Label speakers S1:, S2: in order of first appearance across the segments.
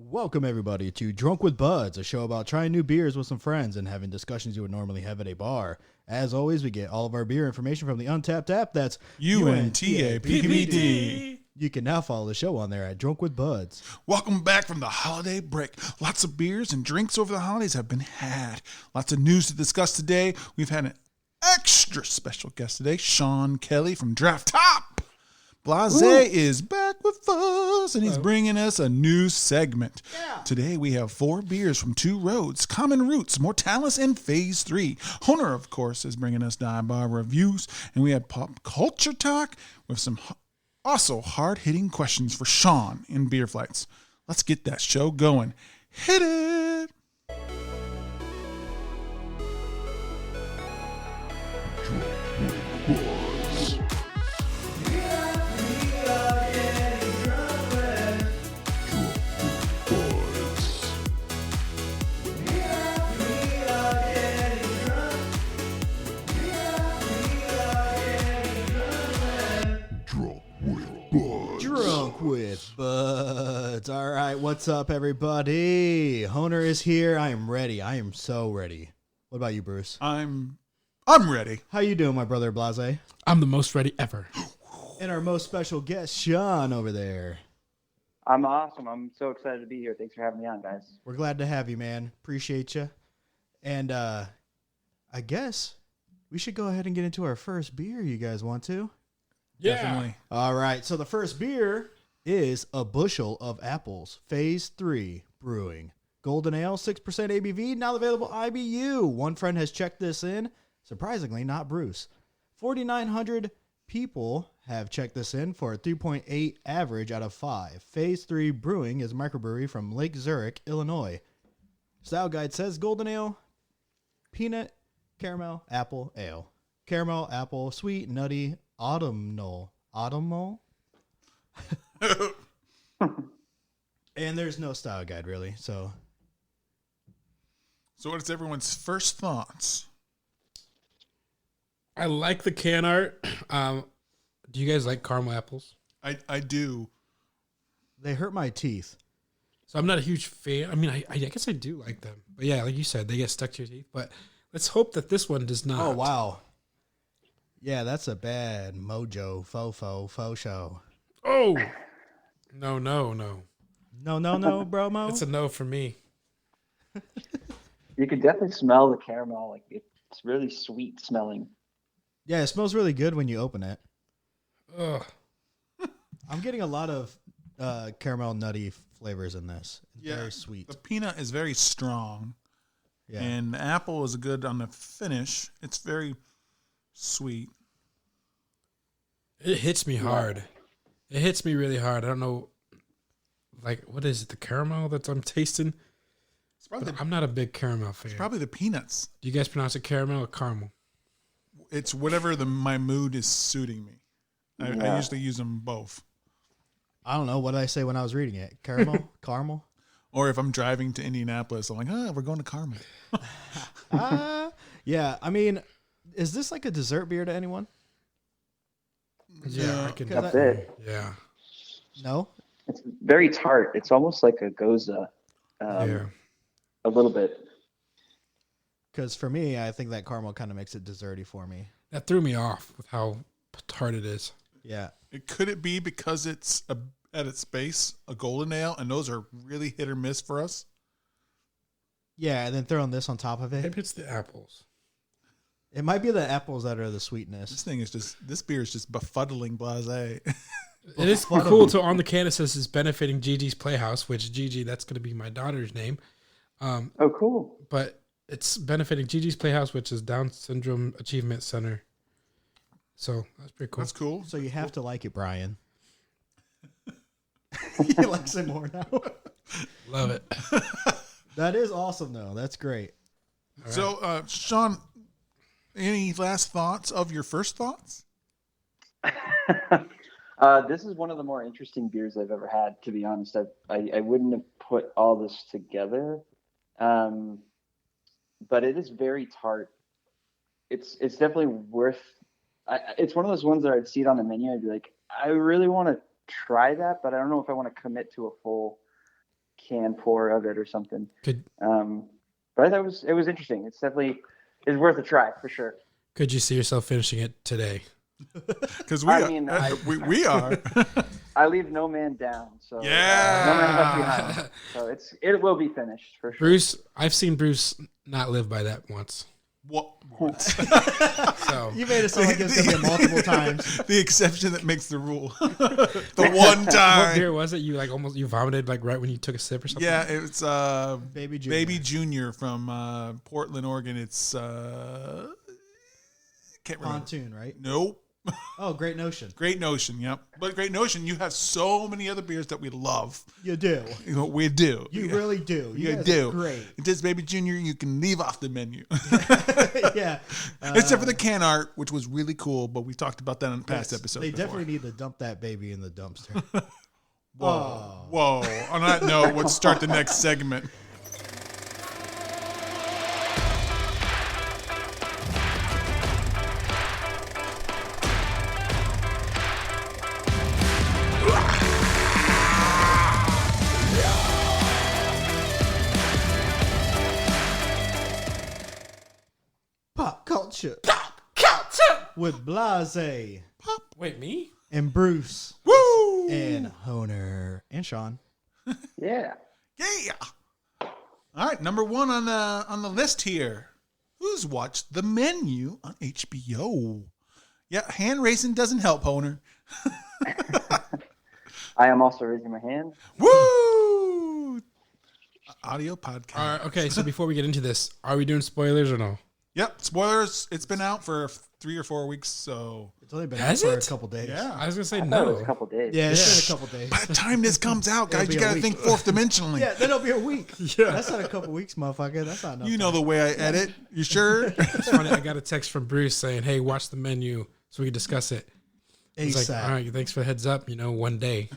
S1: Welcome, everybody, to Drunk with Buds, a show about trying new beers with some friends and having discussions you would normally have at a bar. As always, we get all of our beer information from the Untapped app. That's
S2: UNTAPPD.
S1: You can now follow the show on there at Drunk with Buds.
S2: Welcome back from the holiday break. Lots of beers and drinks over the holidays have been had. Lots of news to discuss today. We've had an extra special guest today, Sean Kelly from DraftTop. Blazey is back with us, and he's bringing us a new segment. Yeah. Today we have 4 beers from 2 roads, Common Roots, Mortalis, and Phase 3. Honer, of course, is bringing us dive bar reviews, and we had pop culture talk with some also hard-hitting questions for Sean in Beer Flights. Let's get that show going. Hit it!
S1: Drunk with Buds. All right, what's up, everybody? Honer is here. I am ready. I am so ready. What about you, Bruce?
S2: I'm ready.
S1: How you doing, my brother Blase?
S3: I'm the most ready ever.
S1: And our most special guest, Sean, over there.
S4: I'm awesome. I'm so excited to be here. Thanks for having me on, guys.
S1: We're glad to have you, man. Appreciate you. And I guess we should go ahead and get into our first beer. You guys want to?
S3: Yeah.
S2: Definitely.
S1: All right. So the first beer is a Bushel of Apples, Phase 3 Brewing. Golden Ale, 6% ABV, now available IBU. One friend has checked this in. Surprisingly, not Bruce. 4,900 people have checked this in for a 3.8 average out of 5. Phase 3 Brewing is a microbrewery from Lake Zurich, Illinois. Style guide says Golden Ale, peanut, caramel, apple, ale. Caramel, apple, sweet, nutty, autumnal. And there's no style guide, really. So
S2: what is everyone's first thoughts?
S3: I like the can art. Do you guys like caramel apples?
S2: I do.
S1: they hurt my teeth.
S3: So I'm not a huge fan. I mean, I guess I do like them. But yeah, like you said, they get stuck to your teeth. But let's hope that this one does not.
S1: Oh, wow. Yeah, that's a bad mojo, faux show.
S3: Oh! No.
S1: No, bro-mo.
S3: It's a no for me.
S4: You can definitely smell the caramel. Like it's really sweet smelling.
S1: Yeah, it smells really good when you open it.
S3: Ugh.
S1: I'm getting a lot of caramel nutty flavors in this. It's very sweet.
S2: The peanut is very strong.
S1: Yeah.
S2: And the apple is good on the finish. It's very sweet.
S3: It hits me hard. It hits me really hard. I don't know. Like, what is it? The caramel that I'm tasting? I'm not a big caramel fan.
S2: It's probably the peanuts.
S3: Do you guys pronounce it caramel or caramel?
S2: It's whatever my mood is suiting me. I usually use them both.
S1: I don't know. What did I say when I was reading it? Caramel? Caramel?
S2: Or if I'm driving to Indianapolis, I'm like, we're going to Carmel.
S1: Yeah, I mean, is this like a dessert beer to anyone?
S3: Yeah, I can.
S4: That's it.
S3: Yeah.
S1: No?
S4: It's very tart. It's almost like a goza.
S3: Yeah.
S4: A little bit.
S1: Because for me, I think that caramel kind of makes it desserty for me.
S3: That threw me off with how tart it is.
S1: Yeah.
S2: Could it be because it's at its base a golden ale, and those are really hit or miss for us?
S1: Yeah, and then throwing this on top of it.
S3: Maybe it's the apples.
S1: It might be the apples that are the sweetness.
S2: This beer is just befuddling blasé.
S3: It is cool to on the can it says it's benefiting Gigi's Playhouse, which Gigi, that's going to be my daughter's name.
S4: Oh, cool.
S3: But it's benefiting Gigi's Playhouse, which is Down Syndrome Achievement Center. So that's pretty cool.
S2: That's cool.
S1: So you have to like it, Brian. He likes it more now.
S3: Love it.
S1: That is awesome, though. That's great.
S3: Right.
S2: So, Sean, any last thoughts of your first thoughts?
S4: This is one of the more interesting beers I've ever had, to be honest. I wouldn't have put all this together. But it is very tart. It's definitely worth. It's one of those ones that I'd see it on the menu. I'd be like, I really want to try that, but I don't know if I want to commit to a full can pour of it or something.
S3: Could
S4: But I thought it was interesting. It's definitely is worth a try for sure.
S3: Could you see yourself finishing it today?
S2: Because we are.
S4: I leave no man down. So
S2: Yeah.
S4: no man left behind. So it will be finished for sure.
S3: Bruce, I've seen Bruce not live by that once.
S2: What?
S3: So
S1: You made it sound like it was going to be multiple times.
S2: The exception that makes the rule. The one
S3: what
S2: time.
S3: beer was it? You like almost you vomited like right when you took a sip or something?
S2: Yeah, it's
S1: Baby Junior.
S2: Baby Junior from Portland, Oregon. It's can't remember.
S1: Pontoon, right?
S2: Nope.
S1: Oh, Great Notion.
S2: Great Notion, yep. But Great Notion, you have so many other beers that we love.
S1: You do.
S2: You know, we do.
S1: You really do. You guys
S2: do.
S1: are great.
S2: It is Baby Junior, you can leave off the menu.
S1: Yeah.
S2: Except for the can art, which was really cool, but we talked about that in past episodes.
S1: They
S2: before.
S1: definitely need to dump that baby in the dumpster.
S2: Whoa. Whoa. On that note, let's start the next segment.
S1: Pop culture. With Blazey
S3: Wait, me?
S1: and Bruce
S2: Woo!
S1: and Honer and Sean.
S4: Yeah.
S2: Yeah. All right, number one on the list here. Who's watched The Menu on HBO? Yeah, hand raising doesn't help, Honer.
S4: I am also raising my hand.
S2: Woo! Audio podcast.
S3: Okay, so before we get into this, are we doing spoilers or no?
S2: Yep, spoilers. It's been out for 3 or 4 weeks, so
S1: It's only been
S3: Has
S1: out for
S3: it?
S1: a couple days.
S2: yeah.
S3: I was gonna say
S4: I thought it was a
S3: no.
S4: couple days.
S1: Yeah, it's been a couple days.
S2: By the time this comes out, guys,
S1: It'll
S2: you
S1: be a
S2: got to
S1: week.
S2: think fourth dimensionally.
S1: Yeah, then it'll be a week.
S3: Yeah.
S1: That's not a couple weeks, motherfucker. That's not enough.
S2: You know the way I edit. You sure?
S3: It's funny. I got a text from Bruce saying, "Hey, watch The Menu so we can discuss it." He's like,
S1: ASAP.
S3: "All right, thanks for the heads up. One day."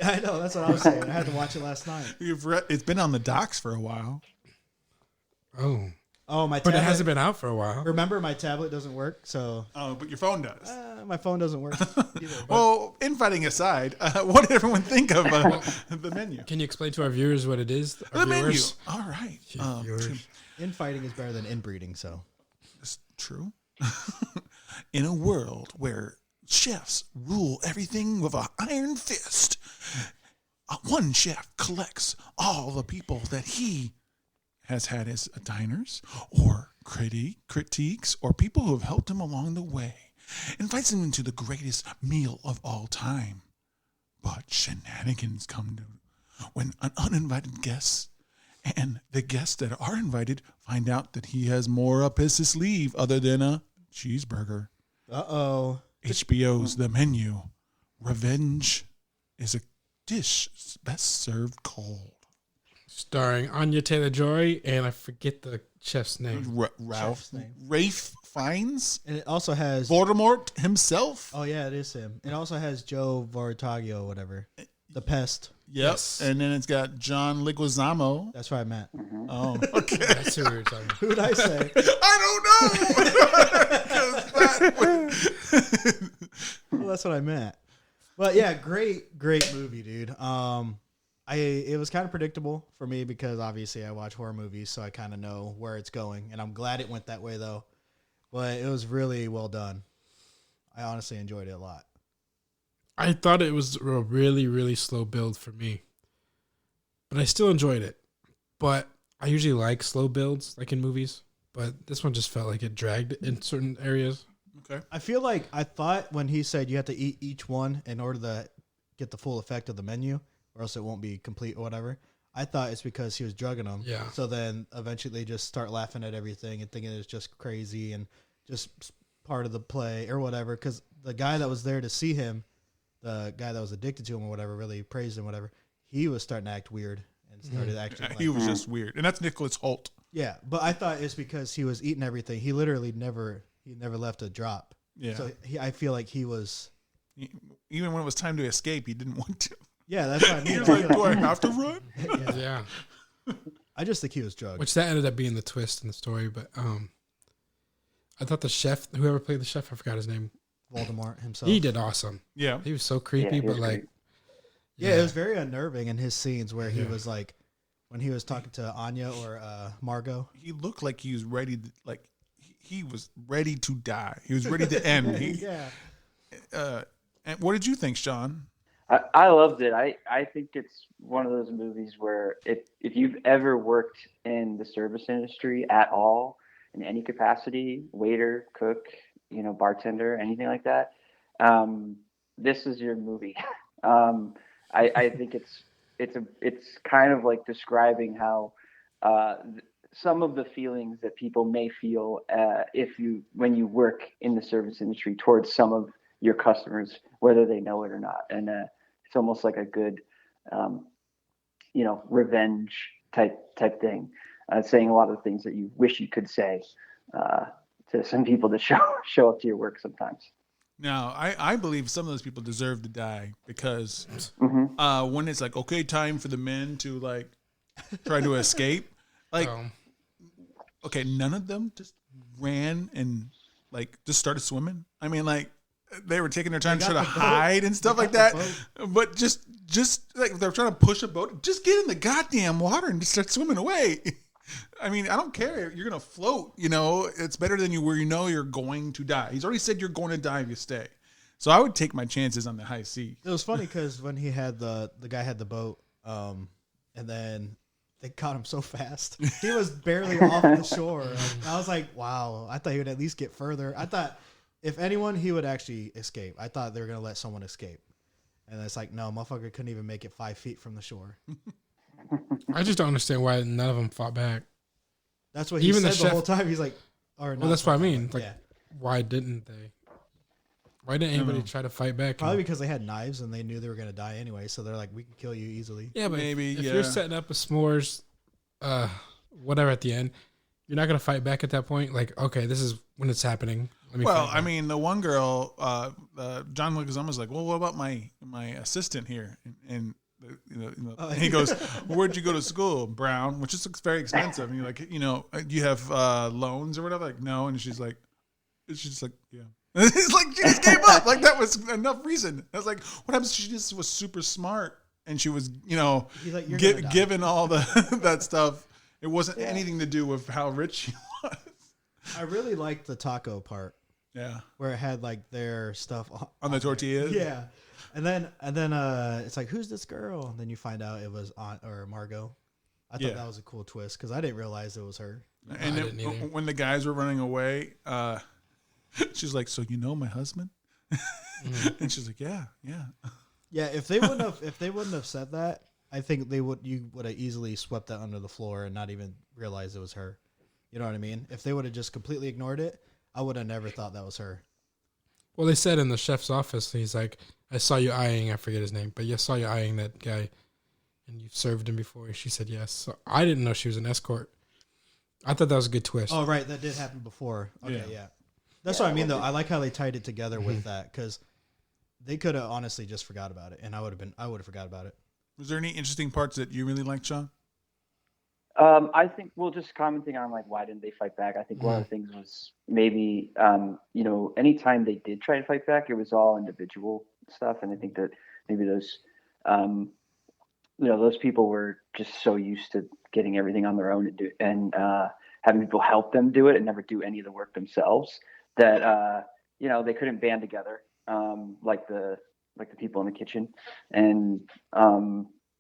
S1: I know. That's what I was saying. I had to watch it last night.
S2: It's been on the docks for a while.
S1: Oh, my
S3: But
S1: tablet.
S3: it hasn't been out for a while.
S1: Remember, my tablet doesn't work, so
S2: Oh, but your phone does.
S1: my phone doesn't work either.
S2: Well, infighting aside, what did everyone think of The Menu?
S3: Can you explain to our viewers what it is? Our
S2: The Menu.
S3: viewers?
S2: All right.
S3: Viewers.
S1: Infighting is better than inbreeding, so.
S2: It's true. In a world where chefs rule everything with an iron fist, one chef collects all the people that he has had as diners or critiques or people who have helped him along the way, invites him into the greatest meal of all time. But shenanigans come to when an uninvited guest and the guests that are invited find out that he has more up his sleeve other than a cheeseburger.
S1: Uh-oh.
S2: HBO's The Menu. Revenge is a dish best served cold.
S3: Starring Anya Taylor-Joy, and I forget the chef's name.
S2: Ralph
S1: Chef's name.
S2: Rafe Fiennes,
S1: And it also has...
S2: Voldemort himself.
S1: Oh, yeah, it is him. It also has Joe Vortagio, whatever. The Pest.
S2: Yep.
S3: Yes.
S2: And then it's got John Leguizamo.
S1: That's what I meant.
S2: Oh, okay.
S3: That's who we were talking about.
S1: Who did I say?
S2: I don't know.
S1: Well, that's what I meant. But yeah, great movie, dude. It was kind of predictable for me because obviously I watch horror movies, so I kind of know where it's going, and I'm glad it went that way though. But it was really well done. I honestly enjoyed it a lot.
S3: I thought it was a really, really slow build for me, but I still enjoyed it. But I usually like slow builds, like in movies, but this one just felt like it dragged in certain areas.
S2: Okay.
S1: I feel like I thought when he said you have to eat each one in order to get the full effect of the menu, or else it won't be complete or whatever. I thought it's because he was drugging them.
S3: Yeah.
S1: So then eventually they just start laughing at everything and thinking it's just crazy and just part of the play or whatever. Because the guy that was there to see him, the guy that was addicted to him or whatever, really praised him, whatever. He was starting to act weird and started acting like
S2: He was just weird. And that's Nicholas Hoult.
S1: yeah. But I thought it's because he was eating everything. He literally never left a drop.
S2: Yeah.
S1: So I feel like he was.
S2: Even when it was time to escape, he didn't want to.
S1: Yeah, that's what I mean.
S2: He was like, do I have to run?
S3: Yeah.
S1: I just think he was drugged.
S3: Which that ended up being the twist in the story, but I thought the chef, whoever played the chef, I forgot his name.
S1: Voldemort himself.
S3: He did awesome.
S2: Yeah.
S3: He was so creepy,
S4: he
S3: but
S4: was
S3: like,
S4: great.
S1: Yeah, it was very unnerving in his scenes where he was like when he was talking to Anya or Margot.
S2: He looked like he was ready to, like he was ready to die. He was ready to end.
S1: Yeah.
S2: And what did you think, Sean?
S4: I loved it. I think it's one of those movies where if you've ever worked in the service industry at all, in any capacity, waiter, cook, bartender, anything like that, this is your movie. I think it's kind of like describing how some of the feelings that people may feel when you work in the service industry towards some of your customers, whether they know it or not. And it's almost like a good, revenge type thing, saying a lot of the things that you wish you could say to some people that show up to your work sometimes.
S2: Now, I believe some of those people deserve to die because when it's like, okay, time for the men to like try to escape, like, okay, none of them just ran and like just started swimming. I mean, like they were taking their time to try to hide and stuff like that, but just like they're trying to push a boat, just get in the goddamn water and just start swimming away. I mean, I don't care. You're going to float, it's better than where you're going to die. He's already said you're going to die if you stay. So I would take my chances on the high sea.
S1: It was funny because when he had the guy had the boat, and then they caught him so fast. He was barely off the shore. I was like, wow, I thought he would at least get further. I thought if anyone, he would actually escape. I thought they were going to let someone escape. And it's like, no, motherfucker couldn't even make it 5 feet from the shore.
S3: I just don't understand why none of them fought back.
S1: That's what he
S3: Even
S1: said
S3: the
S1: the
S3: chef,
S1: whole time. He's like,
S3: well, that's what I mean. Like,
S1: yeah.
S3: why didn't they? Why didn't anybody try to fight back?
S1: Probably because they had knives and they knew they were going to die anyway. So they're like, we can kill you easily.
S3: Yeah, but
S2: maybe
S3: if you're setting up a s'mores, whatever at the end, you're not going to fight back at that point. Like, okay, this is when it's happening.
S2: Well, I mean, the one girl, John Leguizamo was like, well, what about my assistant here? And he goes, where'd you go to school? Brown, which is very expensive. And you're like, do you have loans or whatever? Like, no. And she's just like, yeah. It's like, she just gave up. Like, that was enough reason. I was like, what happens if she just was super smart and she was,
S1: like,
S2: given all that stuff. It wasn't anything to do with how rich she was.
S1: I really liked the taco part.
S2: Yeah.
S1: Where it had like their stuff
S2: on the tortillas.
S1: Yeah. And then it's like, who's this girl? And then you find out it was Aunt or Margot. I thought that was a cool twist because I didn't realize it was her.
S2: And then, when the guys were running away, she's like, "So you know my husband?" And she's like, "Yeah."
S1: Yeah. If they wouldn't have said that, I think you would have easily swept that under the floor and not even realized it was her. You know what I mean? If they would have just completely ignored it, I would have never thought that was her.
S3: Well, they said in the chef's office, he's like, I saw you eyeing, I forget his name, but I saw you eyeing that guy, and you've served him before. She said yes. So I didn't know she was an escort. I thought that was a good twist.
S1: Oh, right. That did happen before. Okay, yeah. That's what I mean, though. I like how they tied it together with that, because they could have honestly just forgot about it, and I would have forgot about it.
S2: Was there any interesting parts that you really liked, Sean?
S4: I think, just commenting on like why didn't they fight back? I think one of the things was maybe anytime they did try to fight back, it was all individual stuff, and I think that maybe those those people were just so used to getting everything on their own and having people help them do it and never do any of the work themselves that they couldn't band together like the people in the kitchen, and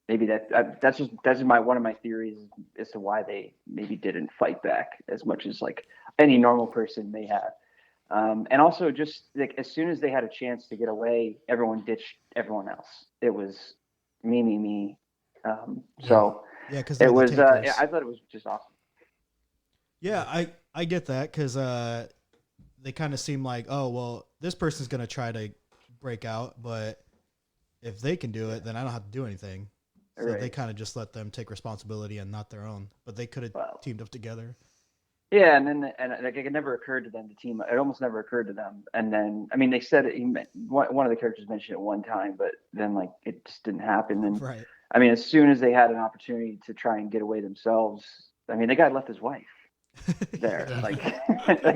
S4: maybe that's one of my theories as to why they maybe didn't fight back as much as like any normal person may have. And also just like as soon as they had a chance to get away, everyone ditched everyone else. It was me. So
S1: yeah, because
S4: it was. I thought it was just awesome.
S1: Yeah, I get that because they kind of seem like, oh well, this person's gonna try to break out, but if they can do it, then I don't have to do anything. So they kind of just let them take responsibility and not their own. But they could have teamed up together. Yeah,
S4: and like it never occurred to them to team. It almost never occurred to them. And then I mean, they said it. One of the characters mentioned it one time, but then like it just didn't happen. And
S1: right.
S4: I mean, as soon as they had an opportunity to try and get away themselves, I mean, the guy left his wife there. Like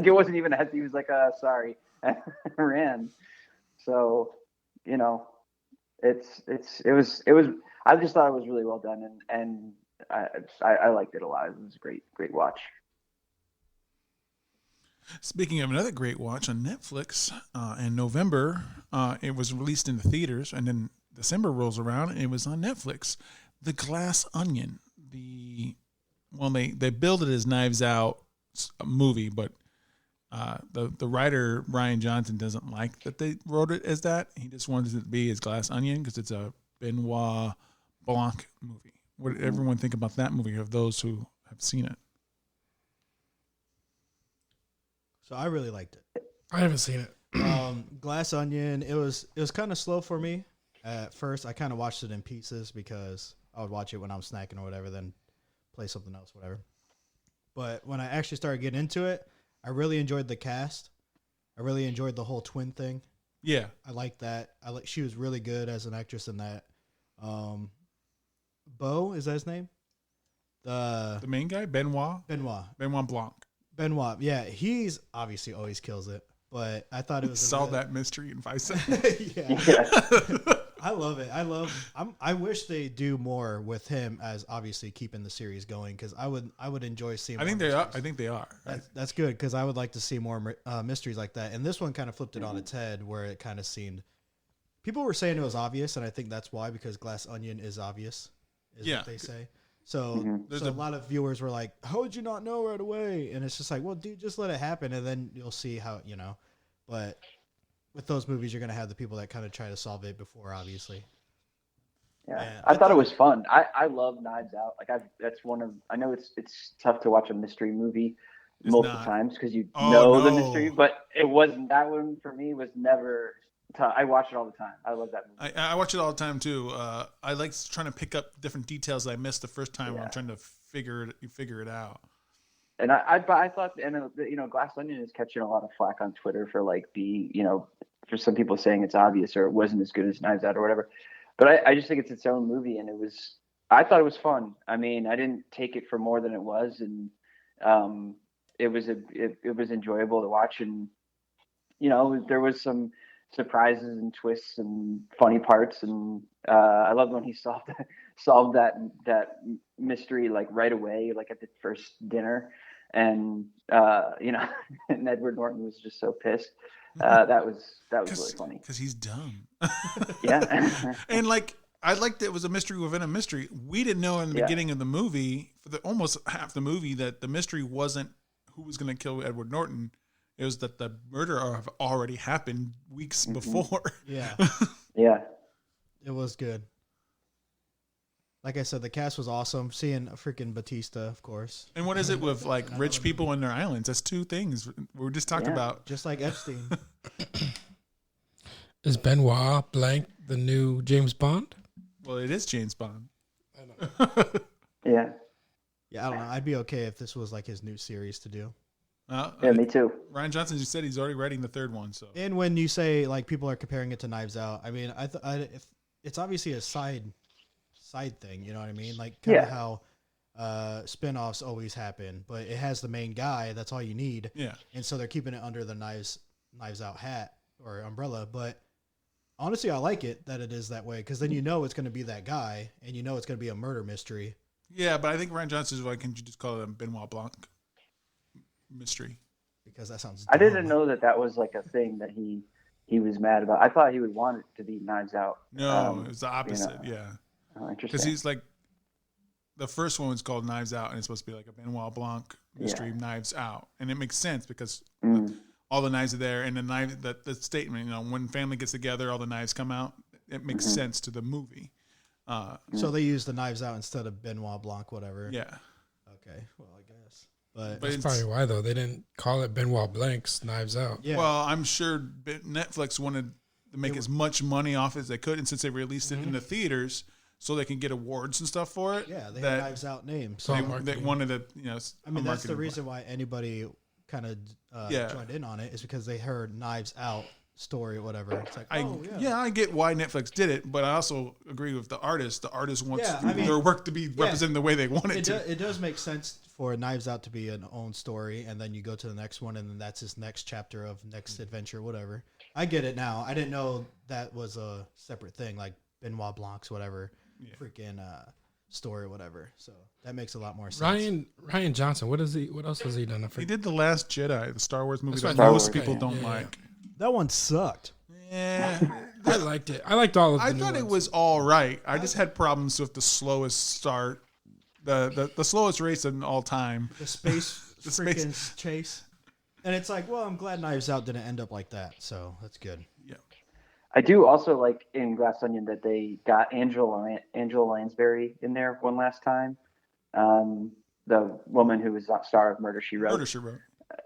S4: it wasn't even as he was like, sorry, ran. So it was. I just thought it was really well done, and I liked it a lot. It was a great watch.
S2: Speaking of another great watch on Netflix, in November, it was released in the theaters, and then December rolls around and it was on Netflix. The Glass Onion. They billed it as Knives Out movie, but the writer Ryan Johnson doesn't like that they wrote it as that. He just wanted it to be as Glass Onion because it's a Benoit Blanc movie. What did everyone think about that movie? Of those who have seen it,
S1: So I really liked it.
S3: I haven't seen it.
S1: Glass Onion. It was kind of slow for me at first. I kind of watched it in pieces because I would watch it when I'm snacking or whatever, then play something else, whatever. But when I actually started getting into it, I really enjoyed the cast. I really enjoyed the whole twin thing.
S2: yeah,
S1: I like that. She was really good as an actress in that. Bo, is that his name?
S2: the main guy Benoit Blanc.
S1: Benoit. Yeah, he's obviously always kills it. But I thought it was
S2: Solve that mystery in 5 seconds.
S1: Yeah. I love it. I wish they do more with him as obviously keeping the series going because I would enjoy seeing.
S2: I think they are. I think they are.
S1: That's good because I would like to see more mysteries like that. And this one kind of flipped it on its head where it kind of seemed people were saying it was obvious, and I think that's why because Glass Onion is obvious, is what they say. So, a lot of viewers were like, "How would you not know right away?" And it's just like, "Well, dude, just let it happen, and then you'll see how But with those movies, you're gonna have the people that kind of try to solve it before, obviously.
S4: Yeah,
S1: And
S4: I thought it was fun. I love Knives Out. That's one of. I know it's tough to watch a mystery movie multiple times because you know the mystery, but it wasn't. That one for me was never. I watch it all the time. I love that movie.
S2: I watch it all the time too. I like trying to pick up different details I missed the first time when I'm trying to figure it out.
S4: And I thought, and Glass Onion is catching a lot of flack on Twitter for for some people saying it's obvious or it wasn't as good as Knives Out or whatever. But I just think it's its own movie, and I thought it was fun. I mean, I didn't take it for more than it was, and it was enjoyable to watch, and there was some surprises and twists and funny parts, and I loved when he solved that mystery like right away, like at the first dinner, and and Edward Norton was just so pissed. That was really funny
S2: because he's dumb.
S4: Yeah,
S2: and I liked it was a mystery within a mystery. We didn't know in the beginning of the movie, for almost half the movie, that the mystery wasn't who was going to kill Edward Norton. It was that the murder have already happened weeks before.
S1: Yeah.
S4: Yeah.
S1: It was good. Like I said, the cast was awesome. Seeing a freaking Batista, of course.
S2: And what is it with rich people in their islands? That's two things we just talked about.
S1: Just like Epstein.
S3: Is Benoit Blanc the new James Bond?
S2: Well, it is James Bond.
S3: I know.
S4: Yeah.
S1: Yeah, I don't know. I'd be okay if this was like his new series to do.
S4: Yeah, me too.
S2: Ryan Johnson just said he's already writing the third one. So,
S1: and when you say like people are comparing it to Knives Out, I mean, if it's obviously a side thing, you know what I mean? Like kind of how spin-offs always happen, but it has the main guy. That's all you need.
S2: Yeah.
S1: And so they're keeping it under the Knives Out hat or umbrella. But honestly, I like it that it is that way because then you know it's going to be that guy, and you know it's going to be a murder mystery.
S2: Yeah, but I think Ryan Johnson's why can't you just call it a Benoit Blanc mystery?
S1: Because that sounds dumb.
S4: I didn't know that was like a thing that he was mad about. I thought he would want it to be Knives Out.
S2: No, it's the opposite. Yeah.
S4: Oh, interesting.
S2: Because he's like, the first one was called Knives Out, and it's supposed to be like a Benoit Blanc mystery, Knives Out, and it makes sense because all the knives are there, and the statement, when family gets together, all the knives come out. It makes sense to the movie.
S1: So they use the Knives Out instead of Benoit Blanc, whatever.
S2: Yeah.
S1: Okay. Well, I guess. But
S3: that's probably why though they didn't call it Benoit Blanc's Knives Out.
S1: Yeah.
S2: Well, I'm sure Netflix wanted to make as much money off as they could, and since they released it in the theaters, so they can get awards and stuff for it.
S1: Yeah, they have Knives Out names.
S2: So they wanted to,
S1: I mean, that's the reason why anybody kind of joined in on it is because they heard Knives Out story or whatever. It's like,
S2: I get why Netflix did it, but I also agree with the artist. The artist wants their work to be represented the way they want it to.
S1: It does make sense for Knives Out to be an own story, and then you go to the next one, and then that's his next chapter of next adventure, whatever. I get it now. I didn't know that was a separate thing, like Benoit Blanc's whatever. Yeah. Freaking story or whatever. So that makes a lot more sense.
S3: Ryan Johnson. What else has he done?
S2: He did The Last Jedi, the Star Wars movie
S3: That's
S2: that
S3: right.
S2: most
S4: Star Wars,
S2: people
S4: yeah.
S2: don't
S3: Yeah, yeah.
S2: like.
S1: That one sucked.
S2: Yeah.
S3: I liked it. I liked all of the
S2: I
S3: new
S2: thought it
S3: ones.
S2: was all right. I just had problems with the slowest start, the slowest race in all time.
S1: The space
S2: The
S1: freaking chase. And it's like, well, I'm glad Knives Out didn't end up like that. So that's good.
S2: Yeah.
S4: I do also like in Glass Onion that they got Angela Lansbury in there one last time. The woman who was the star of Murder, She Wrote.
S2: Murder, She Wrote.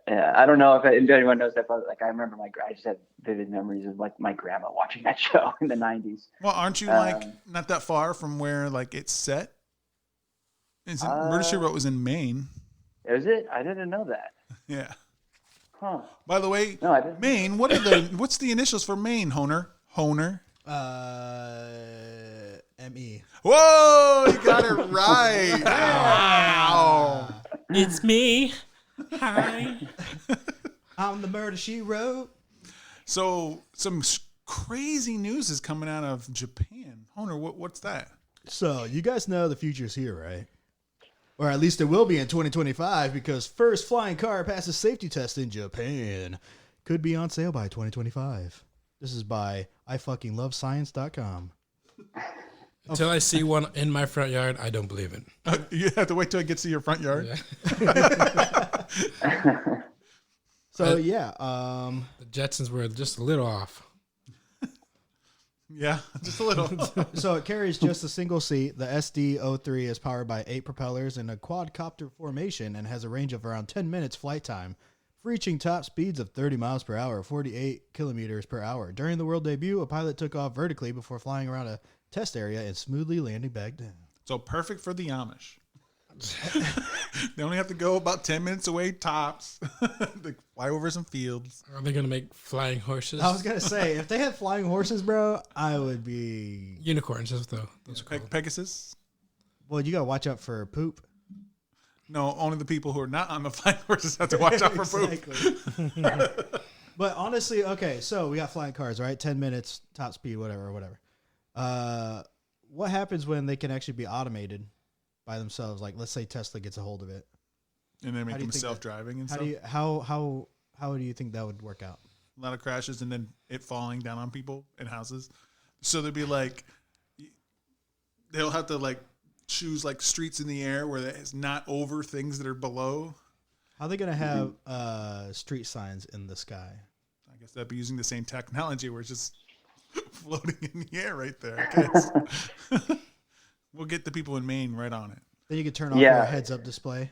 S4: I don't know if anyone knows that, but like I remember I just have vivid memories of like my grandma watching that show in the 90s.
S2: Well, aren't you like not that far from where like it's set? Murder, She Wrote was in Maine.
S4: Is it? I didn't know that.
S2: Yeah.
S4: Huh.
S2: By the way,
S4: No, I didn't.
S2: Maine. What's the initials for Maine? Honer.
S1: M.E.
S2: Whoa, you got it right. Wow.
S3: It's me. Hi.
S1: I'm the Murder, She Wrote.
S2: So some crazy news is coming out of Japan. Honer, what's that?
S1: So you guys know the future's here, right? Or at least it will be in 2025 because first flying car passes safety test in Japan. Could be on sale by 2025. This is by ifuckinglovescience.com.
S3: Until I see one in my front yard, I don't believe it.
S2: You have to wait till it gets to your front yard.
S3: Yeah.
S1: So
S3: The Jetsons were just a little off.
S2: Yeah, just a little.
S1: So it carries just a single seat. The SD-03 is powered by 8 propellers in a quadcopter formation and has a range of around 10 minutes flight time, reaching top speeds of 30 miles per hour, 48 kilometers per hour. During the world debut, a pilot took off vertically before flying around a test area and smoothly landing back down.
S2: So perfect for the Amish. They only have to go about 10 minutes away tops. They fly over some fields.
S3: Are they going to make flying horses?
S1: I was going to say, if they had flying horses, bro, I would be...
S3: Unicorns, those are cool.
S2: Pegasus?
S1: Well, you got to watch out for poop.
S2: No, only the people who are not on the flying horses have to watch out for poop.
S1: Exactly. But honestly, okay, so we got flying cars, right? 10 minutes, top speed, whatever. What happens when they can actually be automated by themselves? Like, let's say Tesla gets a hold of it.
S2: And they make
S1: How do you
S2: them
S1: think
S2: self-driving and
S1: How
S2: stuff.
S1: do you how do you think that would work out?
S2: A lot of crashes and then it falling down on people and houses. So they'd be like, they'll have to like choose like streets in the air where it's not over things that are below.
S1: How are they gonna have street signs in the sky?
S2: I guess that'd be using the same technology where it's just floating in the air right there. I guess. We'll get the people in Maine right on it.
S1: Then you could turn off your heads-up display,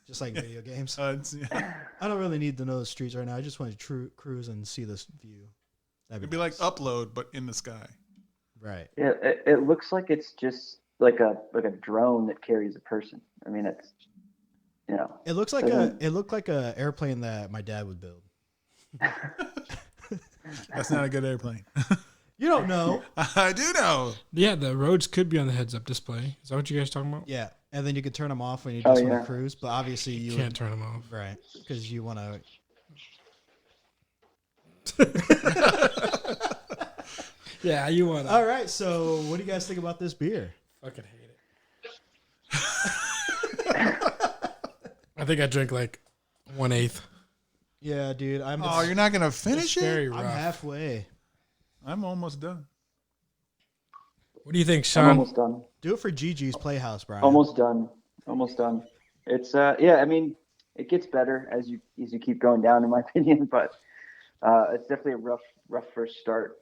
S1: just like video games. I don't really need to know the streets right now. I just want to cruise and see this view.
S2: It'd be like Upload, but in the sky.
S1: Right.
S4: Yeah, it looks like it's just like a drone that carries a person. I mean, it's
S1: It looks like a airplane that my dad would build.
S2: That's not a good airplane.
S1: You don't know.
S2: I do know.
S3: Yeah, the roads could be on the heads-up display. Is that what you guys talking about?
S1: Yeah, and then you could turn them off when you just want to cruise. But obviously you
S3: Can't turn them off.
S1: right? Because you want to.
S3: Yeah, you want to.
S1: All right. So, what do you guys think about this beer?
S3: Fucking hate it. I think I drank like 1/8.
S1: Yeah, dude.
S2: You're not gonna finish
S3: It's
S2: it?
S3: very
S1: I'm
S3: rough.
S1: halfway.
S2: I'm almost done.
S3: What do you think,
S4: I'm
S3: Sean?
S4: almost done.
S1: Do it for Gigi's Playhouse, Brian.
S4: Almost done. It's I mean, it gets better as you keep going down, in my opinion. But it's definitely a rough first start.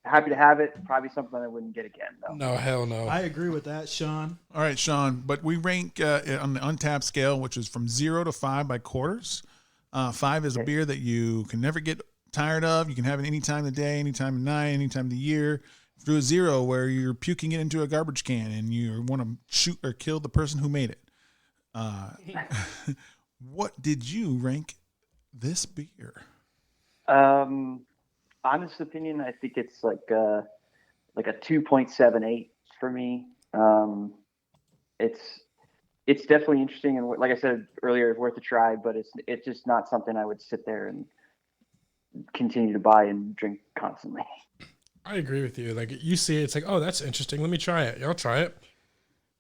S4: Happy to have it. Probably something I wouldn't get again, though.
S3: No, hell no.
S1: I agree with that, Sean.
S2: All right, Sean. But we rank on the Untapped scale, which is from 0 to 5 by quarters. 5 is a beer that you can never get tired of. You can have it any time of the day, any time of night, any time of the year. Through a 0 where you're puking it into a garbage can and you want to shoot or kill the person who made it. What did you rank this beer?
S4: Honest opinion, I think it's like a 2.78 for me. It's definitely interesting, and like I said earlier, worth a try. But it's just not something I would sit there and continue to buy and drink constantly.
S3: I agree with you. Like you see it, it's like, oh, that's interesting. Let me try it. I'll try it.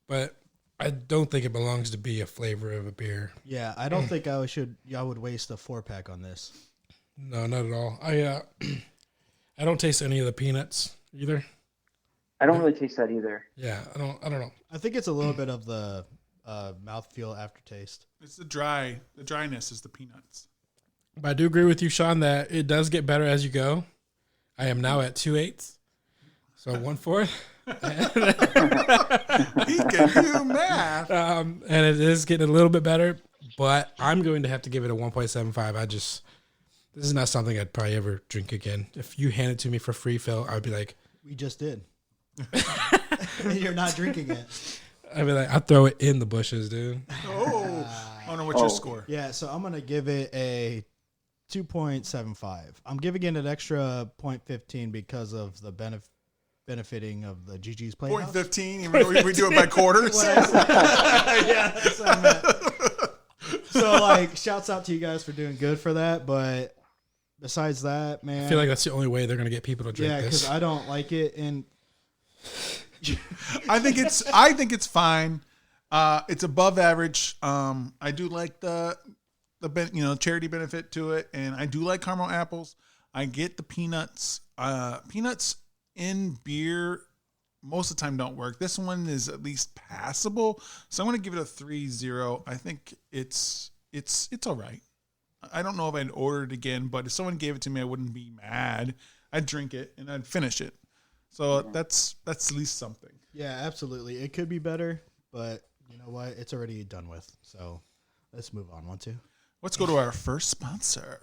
S3: But I don't think it belongs to be a flavor of a beer.
S1: Yeah, I don't think I would waste a 4-pack on this.
S3: No, not at all. I don't taste any of the peanuts either.
S4: I don't really taste that either.
S3: Yeah, I don't know.
S1: I think it's a little bit of the mouthfeel aftertaste.
S2: It's the dryness is the peanuts.
S3: But I do agree with you, Sean, that it does get better as you go. I am now at 2/8, so 1/4.
S2: He can do math.
S3: And it is getting a little bit better, but I'm going to have to give it a 1.75. This is not something I'd probably ever drink again. If you hand it to me for free, Phil, I'd be like,
S1: We just did. And you're not drinking it.
S3: I'd be like, I'd throw it in the bushes, dude.
S2: I don't know what's your score.
S1: Yeah, so I'm going to give it a 2.75. I'm giving it an extra 0.15 because of the benefiting of the GG's Playhouse.
S2: 0.15, even though we do it by quarters.
S1: Yeah, that's what I meant. So, like, shouts out to you guys for doing good for that, but besides that, man.
S3: I feel like that's the only way they're going to get people to drink
S1: yeah,
S3: this.
S1: because I don't like it, and
S2: I think it's fine. It's above average. I do like the charity benefit to it, and I do like caramel apples. I get the peanuts. Peanuts in beer most of the time don't work. This one is at least passable, so I'm going to give it a 3-0. I think it's all right. I don't know if I'd order it again, but if someone gave it to me, I wouldn't be mad. I'd drink it and I'd finish it. So that's at least something.
S1: yeah, absolutely. It could be better, but you know what? It's already done with. So let's move on. Want to?
S2: Let's go to our first sponsor.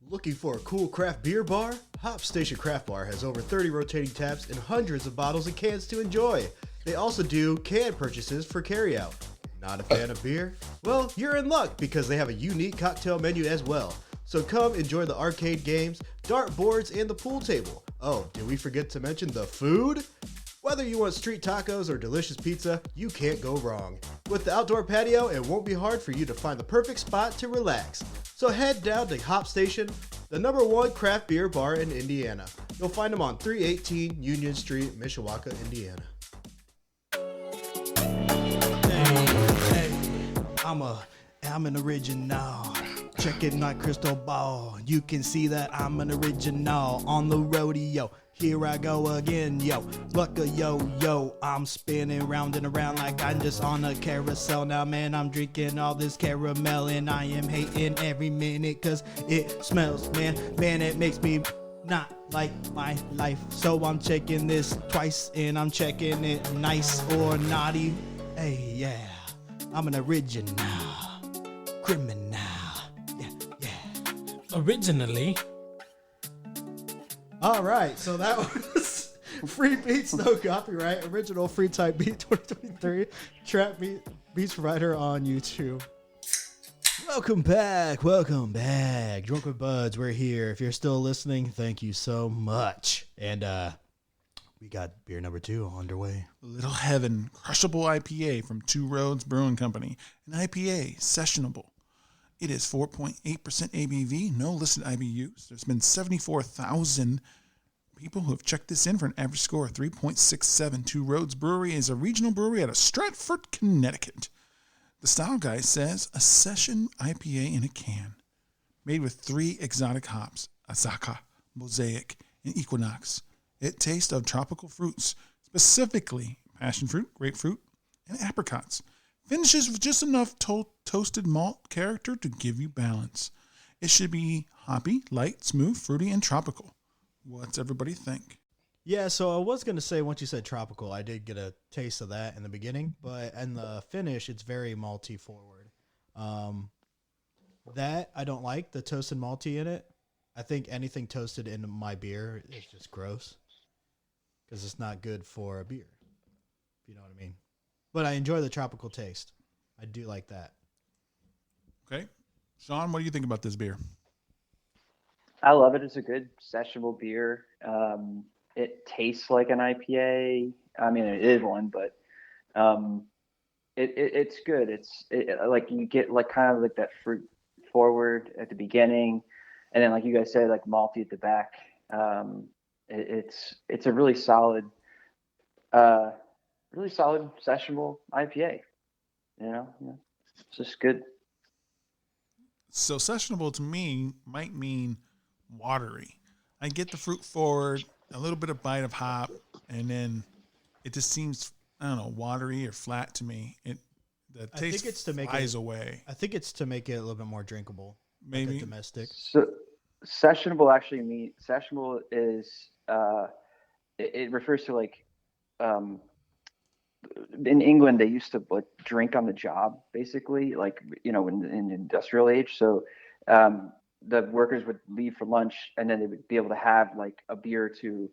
S1: Looking for a cool craft beer bar? Hop Station Craft Bar has over 30 rotating taps and hundreds of bottles and cans to enjoy. They also do can purchases for carryout. Not a fan of beer? Well, you're in luck because they have a unique cocktail menu as well. So come enjoy the arcade games, dart boards, and the pool table. Oh, did we forget to mention the food? Whether you want street tacos or delicious pizza, you can't go wrong. With the outdoor patio, it won't be hard for you to find the perfect spot to relax. So head down to Hop Station, the #1 craft beer bar in Indiana. You'll find them on 318 Union Street, Mishawaka, Indiana. I'm an original. Check it, my crystal ball. You can see that I'm an original on the rodeo. Here I go again, yo. Luck a yo. I'm spinning round and around like I'm just on a carousel. Now, man, I'm drinking all this caramel and I am hating every minute cause it smells, man. Man, it makes me not like my life. So I'm checking this twice and I'm checking it nice or naughty. Hey, yeah. I'm an original. Criminal. Yeah.
S3: Originally,
S1: All right, so that was Free Beats, no copyright, original free type beat 2023, trap beats provider on YouTube. Welcome back. Drunk with Buds, we're here. If you're still listening, thank you so much. And we got beer number 2 underway.
S2: Little Heaven Crushable IPA from Two Roads Brewing Company. An IPA, sessionable. It is 4.8% ABV, no listed IBUs. There's been 74,000 people who have checked this in for an average score of 3.67. Two Roads Brewery is a regional brewery out of Stratford, Connecticut. The style guide says a session IPA in a can, made with 3 exotic hops, Azaka, Mosaic, and Equinox. It tastes of tropical fruits, specifically passion fruit, grapefruit, and apricots. Finishes with just enough toasted malt character to give you balance. It should be hoppy, light, smooth, fruity, and tropical. What's everybody think?
S1: Yeah, so I was going to say, once you said tropical, I did get a taste of that in the beginning, but in the finish, it's very malty forward. That I don't like, the toasted malty in it. I think anything toasted in my beer is just gross because it's not good for a beer, if you know what I mean. But I enjoy the tropical taste. I do like that.
S2: Okay. Sean, what do you think about this beer?
S4: I love it. It's a good sessionable beer. It tastes like an IPA. I mean, it is one, but it's good. It's like you get like kind of like that fruit forward at the beginning, and then like you guys said, like malty at the back. It's a really solid sessionable IPA. Yeah. It's just good.
S2: So sessionable to me might mean watery. I get the fruit forward, a little bit of bite of hop, and then it just seems, I don't know, watery or flat to me. The
S1: I
S2: taste
S1: think it's to make
S2: flies
S1: it.
S2: away.
S1: I think it's to make it a little bit more drinkable, like
S2: Maybe.
S1: a domestic.
S4: So sessionable is it refers to like um, in England they used to like drink on the job basically, like in the industrial age. So the workers would leave for lunch and then they would be able to have like a beer or two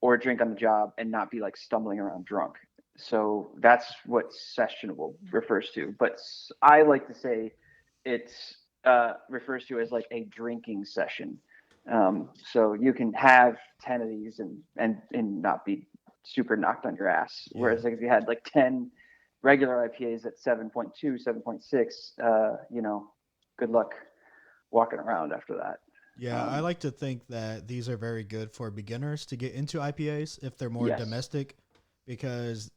S4: or a drink on the job and not be like stumbling around drunk. So that's what sessionable refers to. But I like to say it's refers to as like a drinking session. So you can have 10 of these and not be super knocked on your ass.
S1: Yeah.
S4: Whereas like if you had like 10 regular IPAs at 7.2, 7.6, good luck walking around after that.
S1: Yeah, I like to think that these are very good for beginners to get into IPAs if they're more
S4: Yes.
S1: domestic, because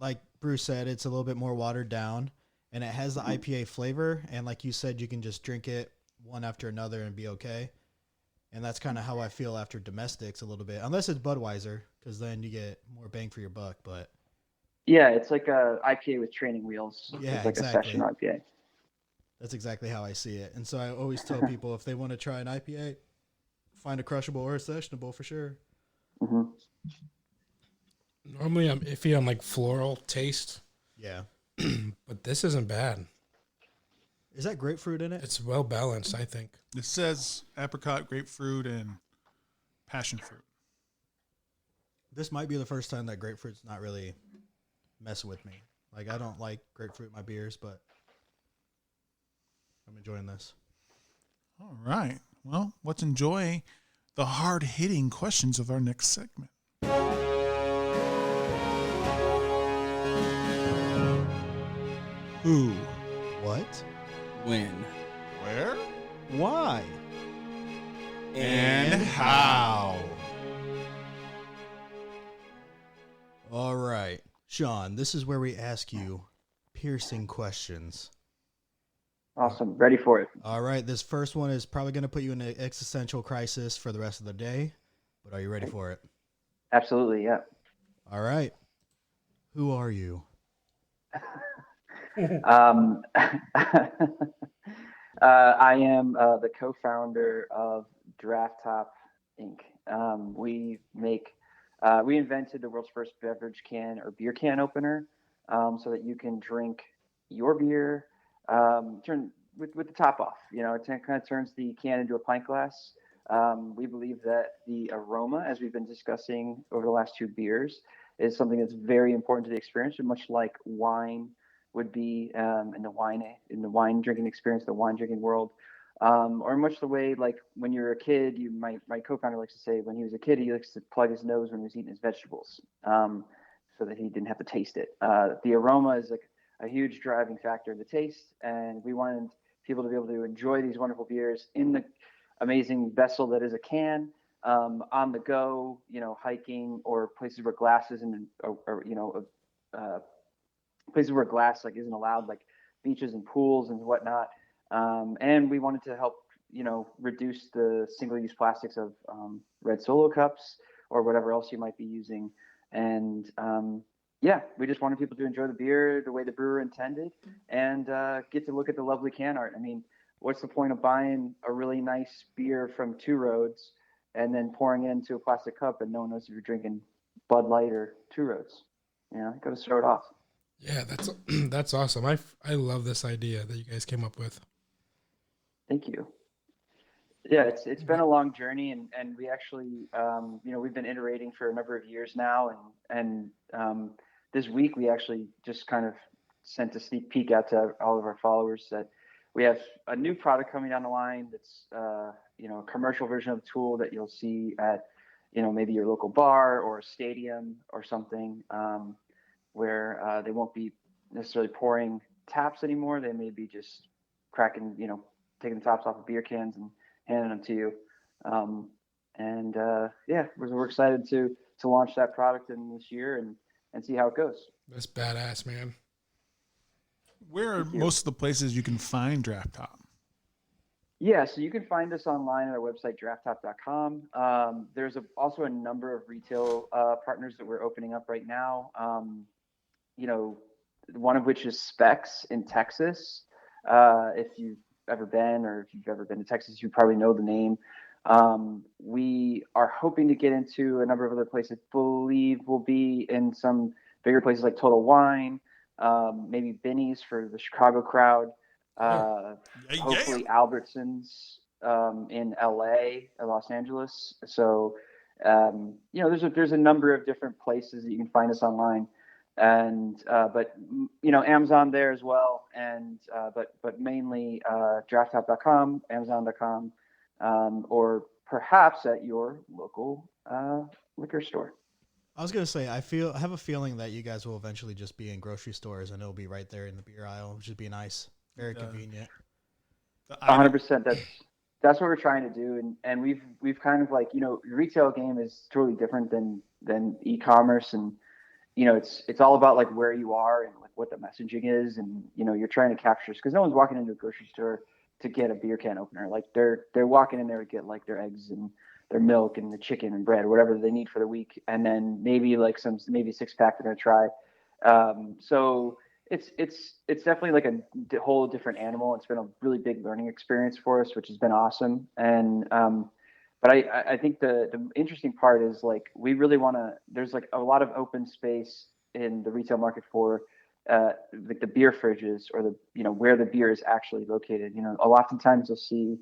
S1: like Bruce said, it's a little bit more watered down and it has the IPA flavor. And like you said, you can just drink it one after another and be okay. And that's kind of how I feel after domestics a little bit, unless it's Budweiser, because then you get more bang for your buck. But
S4: Yeah, it's like a IPA with training wheels.
S1: Yeah,
S4: It's like
S1: exactly.
S4: a session IPA.
S1: that's exactly how I see it. And so I always tell people if they want to try an IPA, find a crushable or a sessionable for sure.
S4: Hmm.
S3: Normally, I'm iffy on like floral taste,
S1: Yeah.
S3: but this isn't bad.
S1: Is that grapefruit in it?
S3: It's well balanced, I think.
S2: It says apricot, grapefruit, and passion fruit.
S1: This might be the first time that grapefruit's not really messing with me. Like, I don't like grapefruit in my beers, but I'm enjoying this.
S2: All right. Well, let's enjoy the hard-hitting questions of our next segment. Who?
S1: What?
S5: When?
S2: Where?
S1: Why?
S2: And how?
S1: All right. Sean, this is where we ask you piercing questions.
S4: Awesome. Ready for it.
S1: All right. This first one is probably going to put you in an existential crisis for the rest of the day, but are you ready for it?
S4: Absolutely. Yeah.
S1: All right. Who are you?
S4: I am the co-founder of DraftTop Inc. We invented the world's first beverage can or beer can opener, so that you can drink your beer, turn with the top off. It kind of turns the can into a pint glass. We believe that the aroma, as we've been discussing over the last two beers, is something that's very important to the experience, and much like wine would be in the wine drinking experience, the wine drinking world, or much the way like when you're a kid, my co-founder likes to say when he was a kid he likes to plug his nose when he was eating his vegetables, so that he didn't have to taste it. The aroma is like a huge driving factor in the taste, and we wanted people to be able to enjoy these wonderful beers in the amazing vessel that is a can, on the go, hiking, or places where glass isn't, places where glass like isn't allowed, like beaches and pools and whatnot. And we wanted to help, reduce the single-use plastics of red Solo cups or whatever else you might be using. And we just wanted people to enjoy the beer the way the brewer intended, and get to look at the lovely can art. I mean, what's the point of buying a really nice beer from Two Roads and then pouring it into a plastic cup and no one knows if you're drinking Bud Light or Two Roads? You got to start off.
S3: Yeah, that's awesome. I love this idea that you guys came up with.
S4: Thank you. Yeah, it's been a long journey, and we actually, we've been iterating for a number of years now, and this week we actually just kind of sent a sneak peek out to all of our followers that we have a new product coming down the line that's a commercial version of the tool that you'll see at maybe your local bar or a stadium or something, where they won't be necessarily pouring taps anymore. They may be just cracking, taking the tops off of beer cans and handing them to you. And yeah, we're excited to launch that product in this year and see how it goes.
S3: That's badass, man.
S2: Where are most of the places you can find DraftTop?
S4: Yeah, so you can find us online at our website, drafttop.com. There's also a number of retail partners that we're opening up right now. One of which is Specs in Texas. If you've ever been, or if you've ever been to Texas, you probably know the name. We are hoping to get into a number of other places. Believe we'll be in some bigger places like Total Wine, maybe Benny's for the Chicago crowd. Hopefully Albertsons in LA, Los Angeles. So there's a number of different places that you can find us online, and but Amazon there as well, and but mainly drafttop.com, amazon.com, or perhaps at your local liquor store.
S1: I was gonna say, I have a feeling that you guys will eventually just be in grocery stores, and it'll be right there in the beer aisle, which would be nice, very convenient.
S4: 100%. That's what we're trying to do, and we've kind of like, retail game is totally different than e-commerce, and it's all about like where you are and like what the messaging is, and you're trying to capture, because no one's walking into a grocery store to get a beer can opener. Like they're walking in there to get like their eggs and their milk and the chicken and bread, whatever they need for the week, and then maybe like maybe 6-pack they're gonna try. So it's definitely like a whole different animal. It's been a really big learning experience for us, which has been awesome. And but I think the interesting part is like we really want to. There's like a lot of open space in the retail market for like the beer fridges, or the where the beer is actually located. Oftentimes you'll see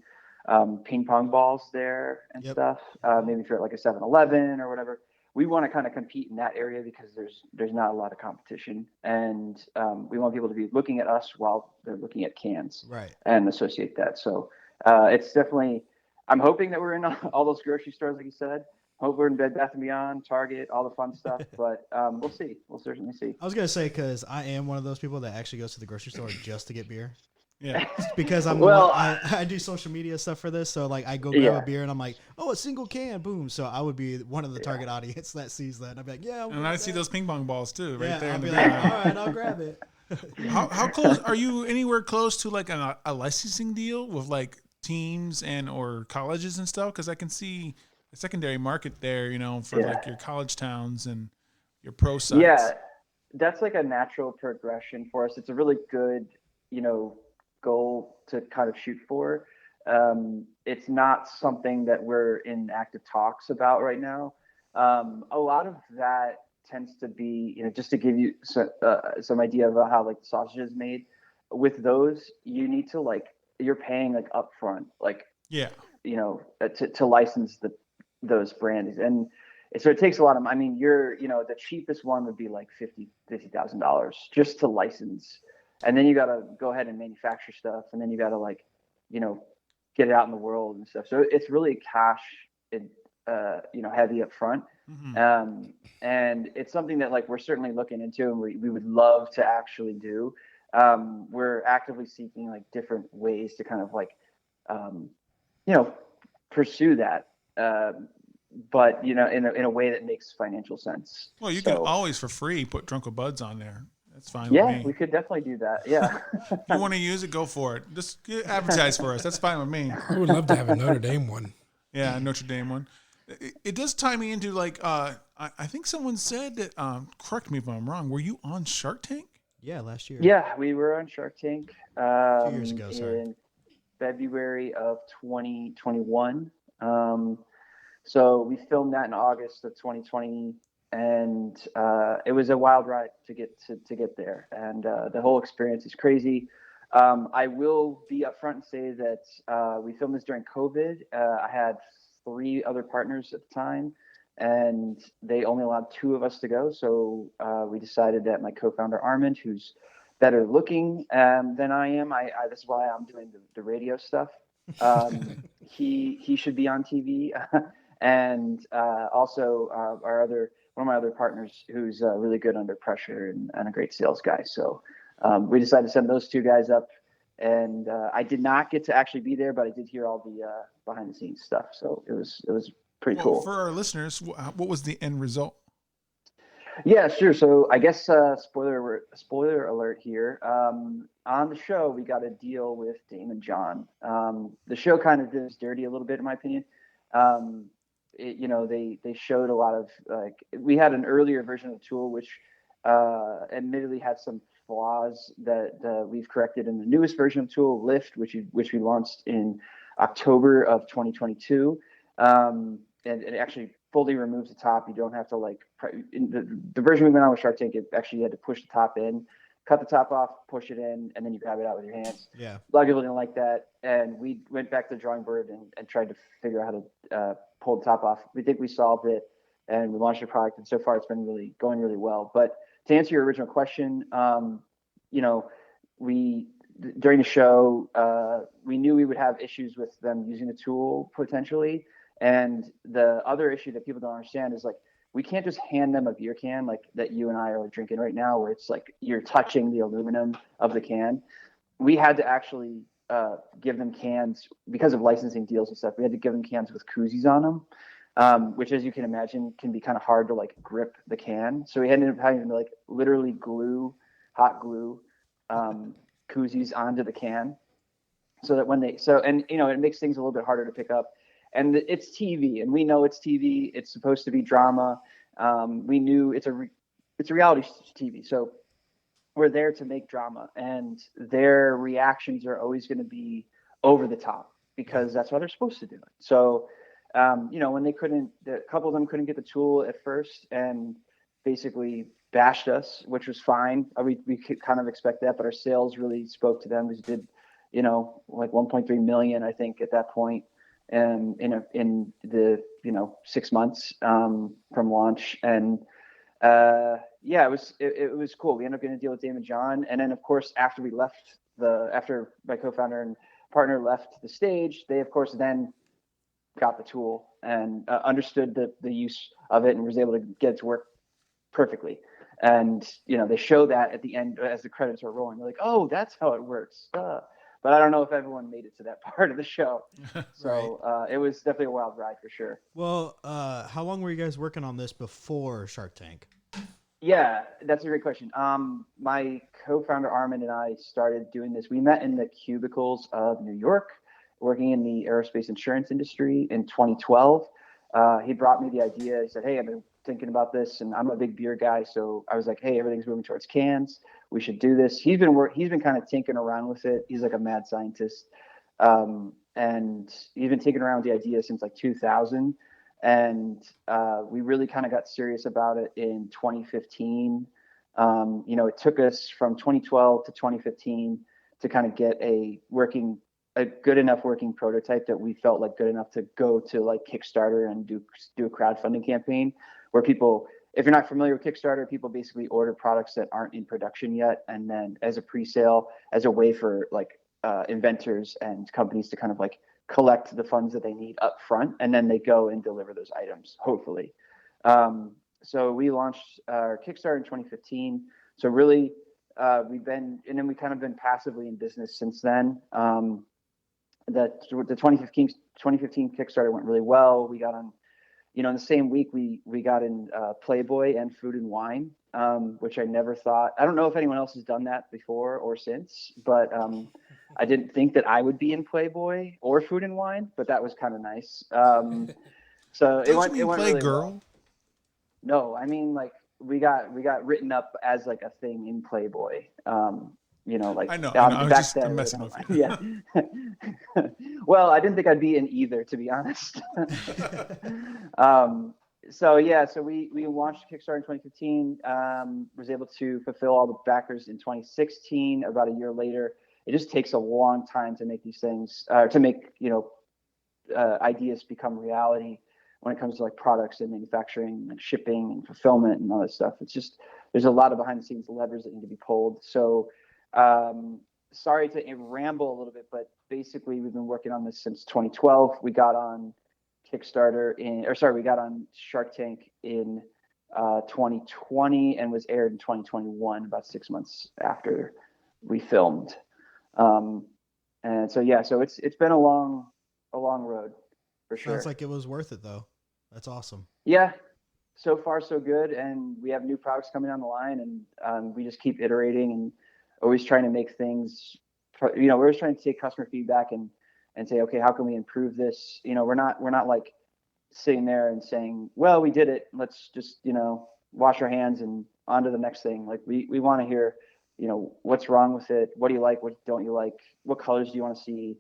S4: ping pong balls there and stuff. Maybe if you're at like a 7-Eleven or whatever. We want to kind of compete in that area because there's not a lot of competition, and we want people to be looking at us while they're looking at cans,
S1: right,
S4: and associate that. So it's definitely. I'm hoping that we're in all those grocery stores, like you said. Hope we're in Bed Bath & Beyond, Target, all the fun stuff. But we'll see. We'll certainly see.
S1: I was gonna say, because I am one of those people that actually goes to the grocery store just to get beer.
S2: Yeah,
S1: because I do social media stuff for this, so like I go grab a beer and I'm like, oh, a single can, boom. So I would be one of the target audience that sees that, and I'd be like, yeah.
S2: And I see those ping pong balls too, right there.
S1: I'll be like, all right, I'll grab it.
S2: How close are you? Anywhere close to like a licensing deal with like teams or colleges and stuff? Because I can see a secondary market there, for like your college towns and your pro sites.
S4: Yeah, that's like a natural progression for us. It's a really good, goal to kind of shoot for. It's not something that we're in active talks about right now. A lot of that tends to be, just to give you some idea about how like the sausage is made. With those, you need to you're paying like upfront, to license those brands, and so it takes a lot of. I mean, the cheapest one would be like $50,000 just to license. And then you got to go ahead and manufacture stuff, and then you got to get it out in the world and stuff. So it's really cash, heavy up front. Mm-hmm. And it's something that we're certainly looking into, and we would love to actually do. We're actively seeking different ways to kind of pursue that. But in a way that makes financial sense.
S2: Well, you can always for free put Drunk with Buds on there. That's fine with me.
S4: We could definitely do that. Yeah.
S2: If you want to use it, go for it. Just advertise for us. That's fine with me.
S3: I would love to have a Notre Dame one.
S2: Yeah, a Notre Dame one. It does tie me into I think someone said that, correct me if I'm wrong, were you on Shark Tank?
S1: Yeah, last year.
S4: Yeah, we were on Shark Tank
S1: 2 years ago,
S4: in February of 2021. So we filmed that in August of 2020. And it was a wild ride to get there, and the whole experience is crazy. I will be upfront and say that we filmed this during COVID. I had 3 other partners at the time, and they only allowed 2 of us to go. So we decided that my co-founder Armand, who's better looking than I am, this is why I'm doing the radio stuff. He should be on TV, and also one of my other partners who's really good under pressure and a great sales guy. So we decided to send those 2 guys up, and I did not get to actually be there, but I did hear all the behind the scenes stuff. So it was pretty
S2: Well,
S4: cool.
S2: for our listeners, what was the end result?
S4: Yeah, sure. So I guess spoiler alert here. On the show, we got a deal with Damon John. The show kind of did us dirty a little bit, in my opinion. They showed a lot of we had an earlier version of the tool, which admittedly had some flaws that we've corrected in the newest version of tool, Lift, which we launched in October of 2022. And it actually fully removes the top. You don't have to in the version we went on with Shark Tank. It actually, you had to push the top in, cut the top off, push it in, and then you grab it out with your hands.
S1: Yeah.
S4: A lot of people didn't like that, and we went back to the drawing board and tried to figure out how to pull the top off. We think we solved it, and we launched the product, and so far it's been going really well. But to answer your original question, we during the show we knew we would have issues with them using the tool potentially. And the other issue that people don't understand is we can't just hand them a beer can like that you and I are drinking right now, where it's like you're touching the aluminum of the can. We had to actually give them cans because of licensing deals and stuff. We had to give them cans with koozies on them, which, as you can imagine, can be kind of hard to grip the can. So we ended up having to literally hot glue koozies onto the can, so that it makes things a little bit harder to pick up. And it's TV, and we know it's TV. It's supposed to be drama. We knew it's a reality TV, so we're there to make drama, and their reactions are always going to be over the top because that's what they're supposed to do. So, when a couple of them couldn't get the tool at first, and basically bashed us, which was fine. We could kind of expect that, but our sales really spoke to them. We did, 1.3 million, I think, at that point. In the 6 months from launch, and it was cool. We ended up getting a deal with Damon John, and then of course after my co-founder and partner left the stage, they of course then got the tool and understood the use of it and was able to get it to work perfectly. And they show that at the end as the credits are rolling. They're like, "Oh, that's how it works." But I don't know if everyone made it to that part of the show. So it was definitely a wild ride for sure.
S1: Well, how long were you guys working on this before Shark Tank?
S4: Yeah, that's a great question. My co-founder Armin and I started doing this. We met in the cubicles of New York, working in the aerospace insurance industry in 2012. He brought me the idea. He said, "Hey, I've been thinking about this, and I'm a big beer guy." So I was like, "Hey, everything's moving towards cans. We should do this." He's been kind of tinkering around with it. He's like a mad scientist, and he's been tinkering around with the idea since 2000. And we really kind of got serious about it in 2015. It took us from 2012 to 2015 to kind of get a good enough working prototype that we felt good enough to go to Kickstarter and do a crowdfunding campaign where people, if you're not familiar with Kickstarter, people basically order products that aren't in production yet, and then as a pre-sale, as a way for inventors and companies to kind of collect the funds that they need up front, and then they go and deliver those items, hopefully. So we launched our Kickstarter in 2015. So really, we kind of been passively in business since then. The 2015 Kickstarter went really well. We got on, in the same week we got in Playboy and Food and Wine, which I never thought. I don't know if anyone else has done that before or since, but I didn't think that I would be in Playboy or Food and Wine, but that was kind of nice. So it went
S2: play
S4: really
S2: girl?
S4: well. No, I mean we got written up as a thing in Playboy.
S2: I know. I'm messing with you.
S4: Yeah. Well, I didn't think I'd be in either, to be honest. So we launched Kickstarter in 2015. Was able to fulfill all the backers in 2016. About a year later, it just takes a long time to make these things, to make ideas become reality when it comes to products and manufacturing and shipping and fulfillment and all that stuff. It's just there's a lot of behind the scenes levers that need to be pulled. So. Sorry to ramble a little bit, but basically we've been working on this since 2012. We got on Kickstarter we got on Shark Tank in 2020 and was aired in 2021, about 6 months after we filmed. And so it's been a long road for sure.
S1: Sounds like it was worth it though. That's awesome.
S4: Yeah, so far so good, and we have new products coming down the line, and we just keep iterating and always trying to make things. We're always trying to take customer feedback and say, okay, how can we improve this? We're not like sitting there and saying, well, we did it. Let's just wash our hands and on to the next thing. Like we want to hear, what's wrong with it? What do you like? What don't you like? What colors do you want to see?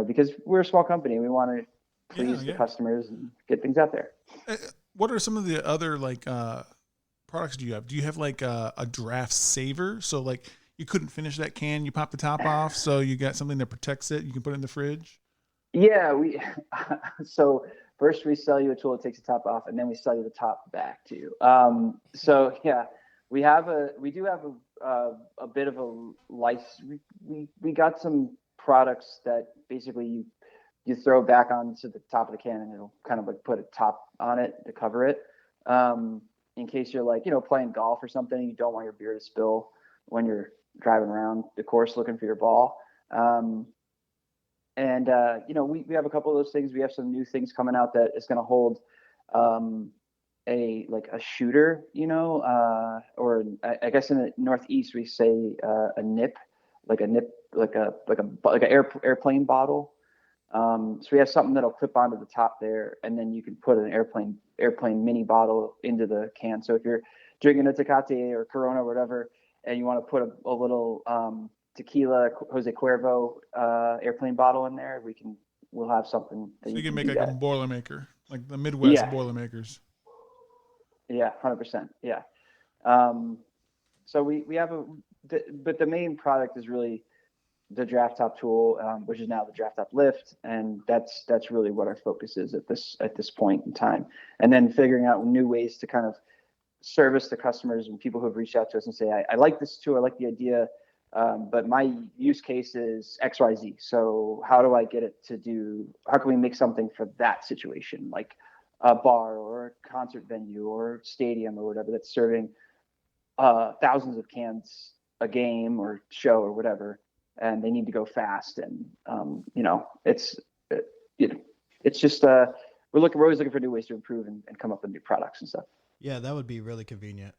S4: Because we're a small company, we want to please the customers and get things out there.
S2: What are some of the other products do you have? Do you have like a draft saver? So like you couldn't finish that can, you pop the top off, so you got something that protects it. You can put it in the fridge.
S4: Yeah, so first we sell you a tool that takes the top off, and then we sell you the top back to you. So yeah, we do have a bit of a license. We got some products that basically you throw back onto the top of the can, and it'll kind of like put a top on it to cover it. In case you're like, playing golf or something, you don't want your beer to spill when you're driving around the course looking for your ball. And we have a couple of those things. We have some new things coming out that is going to hold a shooter, or I guess in the Northeast we say a nip, like an airplane bottle. So we have something that'll clip onto the top there, and then you can put an airplane mini bottle into the can. So if you're drinking a Tecate or Corona or whatever, and you want to put a little tequila Jose Cuervo airplane bottle in there, we'll have something.
S2: So you can make like a Boilermaker, like the Midwest Boilermakers.
S4: Yeah, 100%. Yeah. So we have but the main product is really the DraftTop tool, which is now the DraftTop Lift, and that's really what our focus is at this point in time. And then figuring out new ways to kind of service the customers and people who have reached out to us and say, I like this tool, I like the idea, but my use case is XYZ. So how do I get it to do? How can we make something for that situation, like a bar or a concert venue or stadium or whatever that's serving thousands of cans a game or show or whatever, and they need to go fast, and it's just we're always looking for new ways to improve and come up with new products and stuff.
S1: Yeah, that would be really convenient.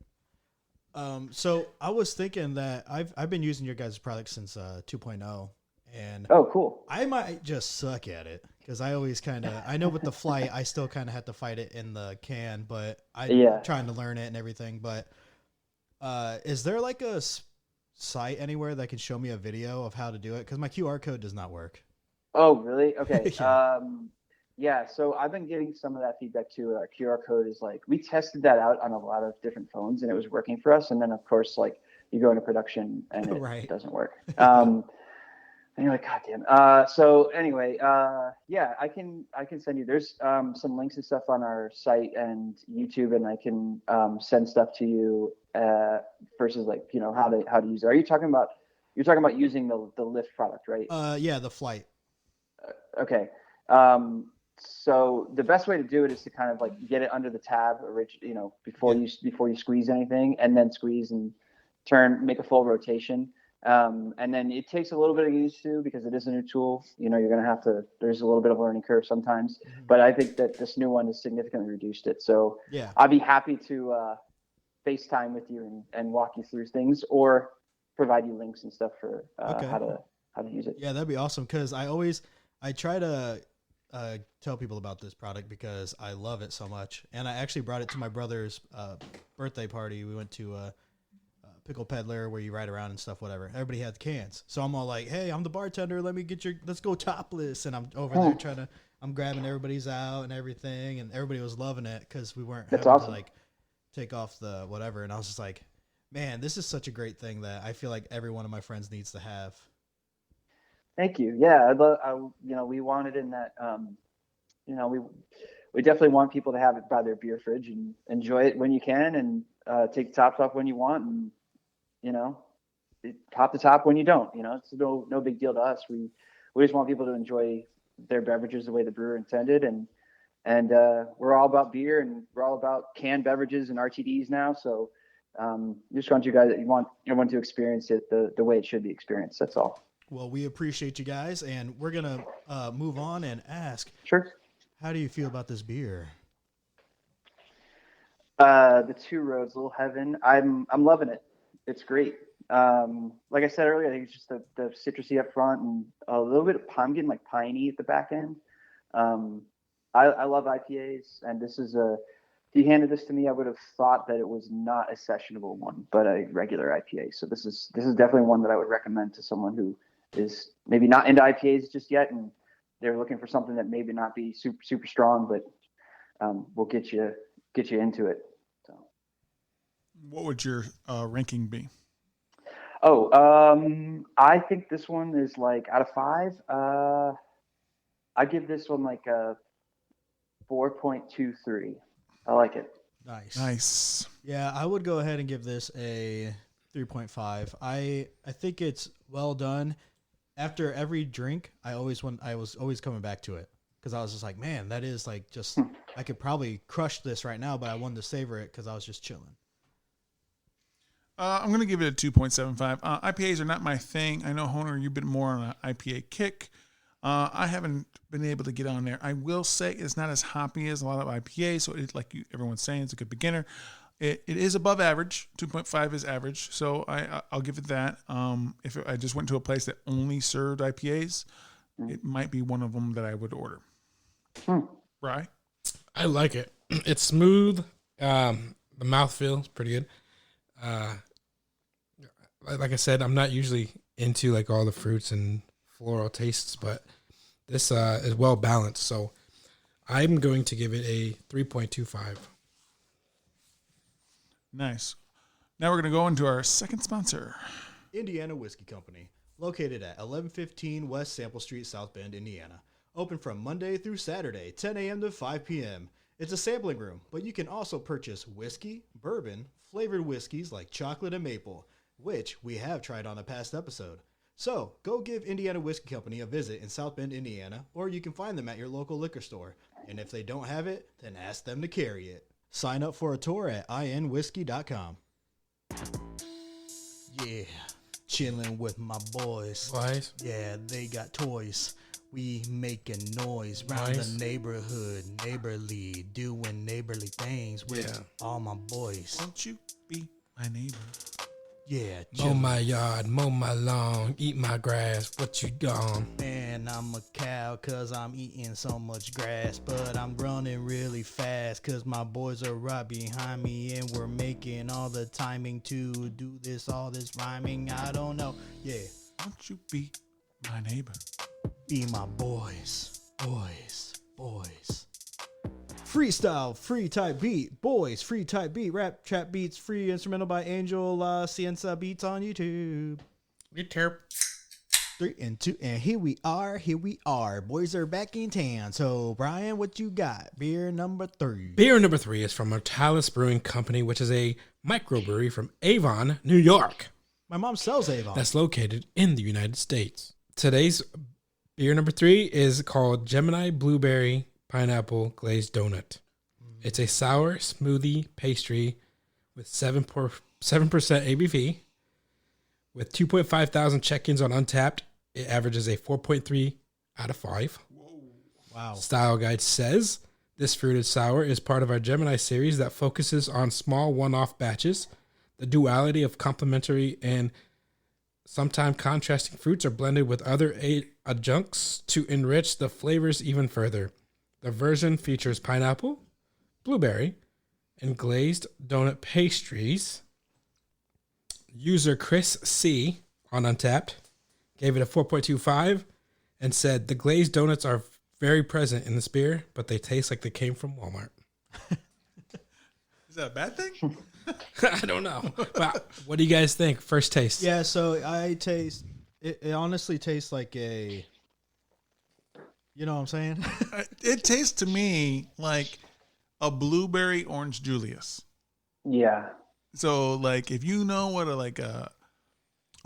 S1: So I was thinking that I've been using your guys' product since 2.0, and
S4: oh, cool.
S1: I might just suck at it because I always I know with the flight I still kind of have to fight it in the can, but I'm trying to learn it and everything. But is there like a site anywhere that can show me a video of how to do it? Because my QR code does not work.
S4: Oh, really? Okay.
S1: Yeah.
S4: So I've been getting some of that feedback too. Our QR code is we tested that out on a lot of different phones, and it was working for us. And then of course, you go into production and it doesn't work. And you're like, God damn. So anyway, I can send you. There's some links and stuff on our site and YouTube, and I can send stuff to you versus how to use it. Are you talking about using the Lift product, right?
S1: Yeah, the flight.
S4: Okay. So the best way to do it is to kind of get it under the tab, before you squeeze anything, and then squeeze and make a full rotation. And then it takes a little bit of use too, because it is a new tool. You're going to have to, there's a little bit of a learning curve sometimes, but I think that this new one has significantly reduced it. So yeah, I'd be happy to FaceTime with you and walk you through things, or provide you links and stuff for how to use it.
S1: Yeah, that'd be awesome. Cause I try to tell people about this product because I love it so much. And I actually brought it to my brother's birthday party. We went to Pickle Peddler, where you ride around and stuff, whatever. Everybody had cans. So I'm all like, hey, I'm the bartender. Let's go Topless. And I'm over there I'm grabbing everybody's out and everything. And everybody was loving it because we weren't having to take off the whatever. And I was just like, man, this is such a great thing that I feel like every one of my friends needs to have.
S4: Thank you. Yeah. We wanted in that, we definitely want people to have it by their beer fridge and enjoy it when you can, and take the tops off when you want, and pop the top when you don't. It's no big deal to us. We just want people to enjoy their beverages the way the brewer intended, and we're all about beer, and we're all about canned beverages and RTDs now. So just want everyone to experience it the way it should be experienced. That's all.
S1: Well, we appreciate you guys, and we're gonna move on and ask.
S4: Sure.
S1: How do you feel about this beer?
S4: The Two Roads, Little Heaven. I'm loving it. It's great. Like I said earlier, I think it's just the citrusy up front and a little bit of I'm getting like piney at the back end. I love IPAs, and this is a. If you handed this to me, I would have thought that it was not a sessionable one, but a regular IPA. So this is definitely one that I would recommend to someone who is maybe not into IPAs just yet, and they're looking for something that maybe not be super strong, but will get you into it. So,
S2: What would your ranking be?
S4: I think this one is like out of 5. I give this one like a 4.23. I like it.
S2: Nice.
S1: Yeah, I would go ahead and give this a 3.5. I think it's well done. After every drink, I was always coming back to it because I was just like, man, that is like just I could probably crush this right now, but I wanted to savor it because I was just chilling.
S2: I'm going to give it a 2.75. IPAs are not my thing. I know, Honer, you've been more on an IPA kick. I haven't been able to get on there. I will say it's not as hoppy as a lot of IPAs, so it's like everyone's saying, it's a good beginner. It is above average. 2.5 is average, so I'll give it that. If I just went to a place that only served IPAs, it might be one of them that I would order. Right?
S3: I like it. It's smooth. The mouthfeel is pretty good. Like I said, I'm not usually into like all the fruits and floral tastes, but this is well balanced. So I'm going to give it a 3.25.
S2: Nice. Now we're going to go into our second sponsor.
S1: Indiana Whiskey Company, located at 1115 West Sample Street, South Bend, Indiana. Open from Monday through Saturday, 10 a.m. to 5 p.m. It's a sampling room, but you can also purchase whiskey, bourbon, flavored whiskeys like chocolate and maple, which we have tried on a past episode. So, go give Indiana Whiskey Company a visit in South Bend, Indiana, or you can find them at your local liquor store. And if they don't have it, then ask them to carry it. Sign up for a tour at inwhiskey.com. Yeah, chilling with my boys.
S3: Boys?
S1: Yeah, they got toys. We making noise round the neighborhood, neighborly, doing neighborly things with all my boys.
S2: Won't you be my neighbor?
S1: Yeah,
S3: mow my yard, mow my lawn, eat my grass. What you gone?
S1: Man, I'm a cow cause I'm eating so much grass, but I'm running really fast cause my boys are right behind me and we're making all the timing to do all this rhyming. I don't know. Yeah.
S2: Won't you be my neighbor?
S1: Be my boys. Freestyle, free type beat, boys, free type beat, rap, trap beats, free instrumental by Angel Cienza Beats on YouTube. 3 and 2, and here we are. Boys are back in town. So, Brian, what you got? Beer number 3.
S3: Beer number 3 is from Mortalis Brewing Company, which is a microbrewery from Avon, New York.
S1: My mom sells Avon.
S3: That's located in the United States. Today's beer number 3 is called Gemini Blueberry Pineapple Glazed Donut. It's a sour smoothie pastry with 7% ABV. With 2.5 thousand check-ins on Untapped, it averages a 4.3 out of 5.
S2: Whoa.
S1: Wow.
S3: Style Guide says, this fruited sour is part of our Gemini series that focuses on small one-off batches. The duality of complementary and sometimes contrasting fruits are blended with other adjuncts to enrich the flavors even further. The version features pineapple, blueberry, and glazed donut pastries. User Chris C. on Untapped gave it a 4.25 and said, the glazed donuts are very present in this beer, but they taste like they came from Walmart.
S2: Is that a bad thing?
S3: I don't know. But what do you guys think? First taste.
S1: Yeah, so I taste, it honestly tastes like a, you know what I'm saying?
S2: It tastes to me like a blueberry orange Julius.
S4: Yeah.
S2: So, like, if you know what a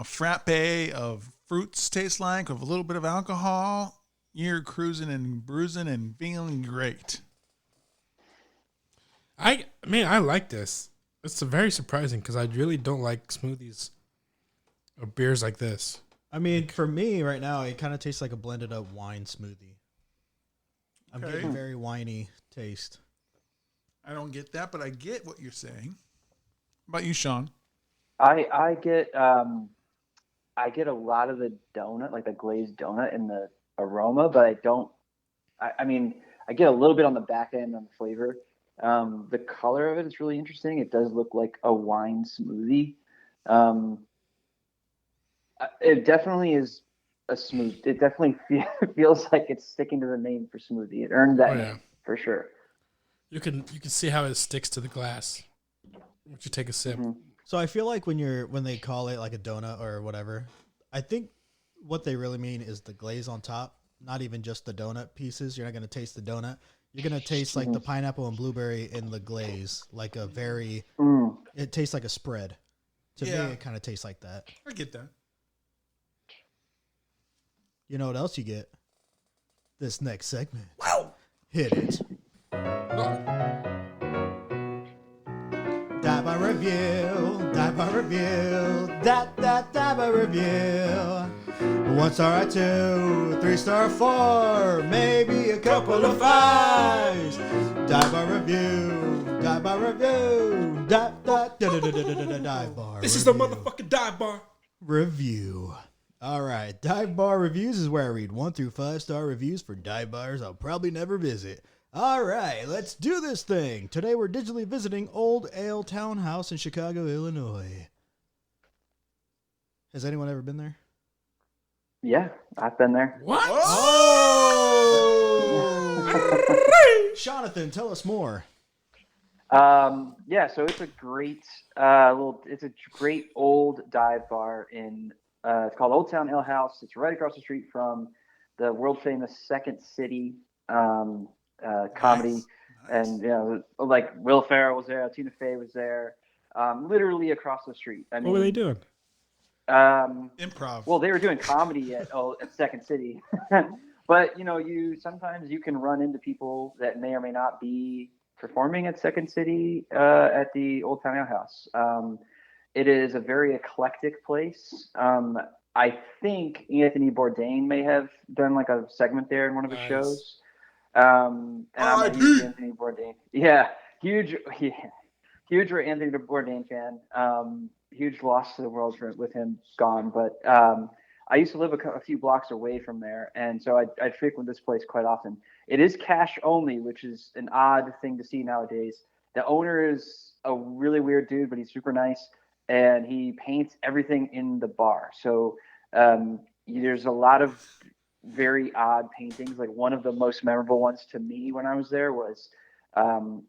S2: frappe of fruits tastes like with a little bit of alcohol, you're cruising and bruising and feeling great.
S3: I like this. It's very surprising because I really don't like smoothies or beers like this.
S1: I mean, for me right now, it kind of tastes like a blended up wine smoothie. I'm getting a very winey taste.
S2: I don't get that, but I get what you're saying. How about you, Sean?
S4: I get a lot of the donut, like the glazed donut, in the aroma, but I don't. I mean, I get a little bit on the back end on the flavor. The color of it is really interesting. It does look like a wine smoothie. It definitely is a smooth. It definitely feels like it's sticking to the name for smoothie. It earned that name for sure.
S3: You can see how it sticks to the glass once you take a sip.
S4: Mm-hmm.
S1: So I feel like when they call it like a donut or whatever, I think what they really mean is the glaze on top, not even just the donut pieces. You're not going to taste the donut. You're going to taste like the pineapple and blueberry in the glaze, like a very, it tastes like a spread. To me, it kind of tastes like that.
S2: I get that.
S1: You know what else you get? This next segment. Wow. Hit it. Dive by review, dive by review, dive by review. 1 star or 2, 3 star 4, maybe a couple of 5s. Dive by review, dive by review, dive bar.
S3: This is the motherfucking dive bar
S1: review. All right, Dive Bar Reviews is where I read 1 through 5 star reviews for dive bars I'll probably never visit. All right, let's do this thing. Today we're digitally visiting Old Ale Townhouse in Chicago, Illinois. Has anyone ever been there?
S4: Yeah, I've been there.
S3: What?
S1: Oh! Jonathan, tell us more.
S4: Yeah, so it's a great great old dive bar in it's called Old Town Ale House. It's right across the street from the world famous Second City comedy.
S2: Nice.
S4: And like Will Ferrell was there, Tina Fey was there, literally across the street. I mean,
S3: What were they doing?
S2: Improv.
S4: Well, they were doing comedy at Second City, but you sometimes you can run into people that may or may not be performing at Second City at the Old Town Ale House. It is a very eclectic place. I think Anthony Bourdain may have done like a segment there in one of his shows. And I'm a huge Anthony Bourdain. Yeah, huge Anthony Bourdain fan. Huge loss to the world with him gone. But I used to live a few blocks away from there, and so I'd frequent this place quite often. It is cash only, which is an odd thing to see nowadays. The owner is a really weird dude, but he's super nice, and he paints everything in the bar. So there's a lot of very odd paintings. Like one of the most memorable ones to me when I was there was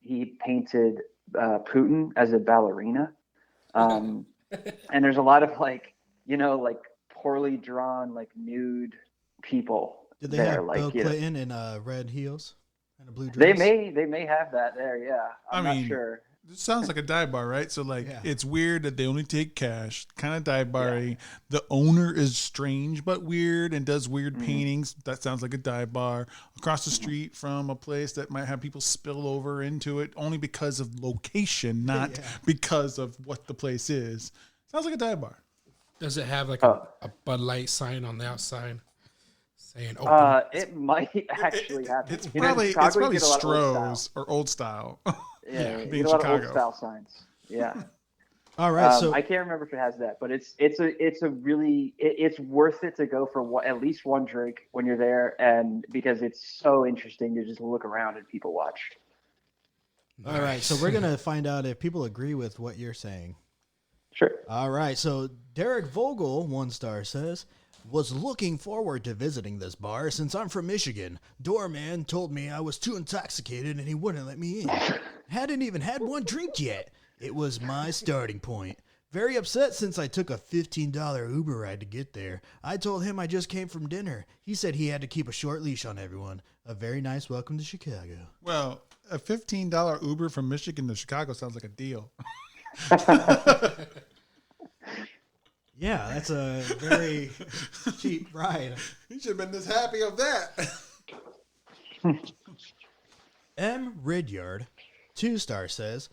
S4: he painted Putin as a ballerina. And there's a lot of like poorly drawn, like nude people.
S1: Did they
S4: there,
S1: have
S4: like,
S1: Bill Clinton in red heels and a blue dress?
S4: They may have that there. Yeah, I'm
S2: I mean,
S4: not sure.
S2: It sounds like a dive bar, right? So It's weird that they only take cash, kind of dive bar-y. Yeah. The owner is strange but weird and does weird paintings. That sounds like a dive bar. Across the street from a place that might have people spill over into it only because of location, not because of what the place is. Sounds like a dive bar.
S3: Does it have like a Bud Light sign on the outside saying open?
S4: It might actually have.
S2: It's probably Stroh's or Old Style.
S4: Yeah,
S2: being
S4: a lot
S2: Chicago.
S4: of old style signs. Yeah.
S1: All right, so
S4: I can't remember if it has that, but it's worth it to go for at least one drink when you're there, and because it's so interesting to just look around and people watch.
S1: All right, so we're gonna find out if people agree with what you're saying.
S4: Sure.
S1: All right, so Derek Vogel, 1 star, says, was looking forward to visiting this bar since I'm from Michigan. Doorman told me I was too intoxicated and he wouldn't let me in. Hadn't even had one drink yet. It was my starting point. Very upset since I took a $15 Uber ride to get there. I told him I just came from dinner. He said he had to keep a short leash on everyone. A very nice welcome to Chicago.
S2: Well, a $15 Uber from Michigan to Chicago sounds like a deal.
S1: Yeah, that's a very cheap ride.
S2: You should have been this happy of that.
S1: M. Ridyard, 2 star, says,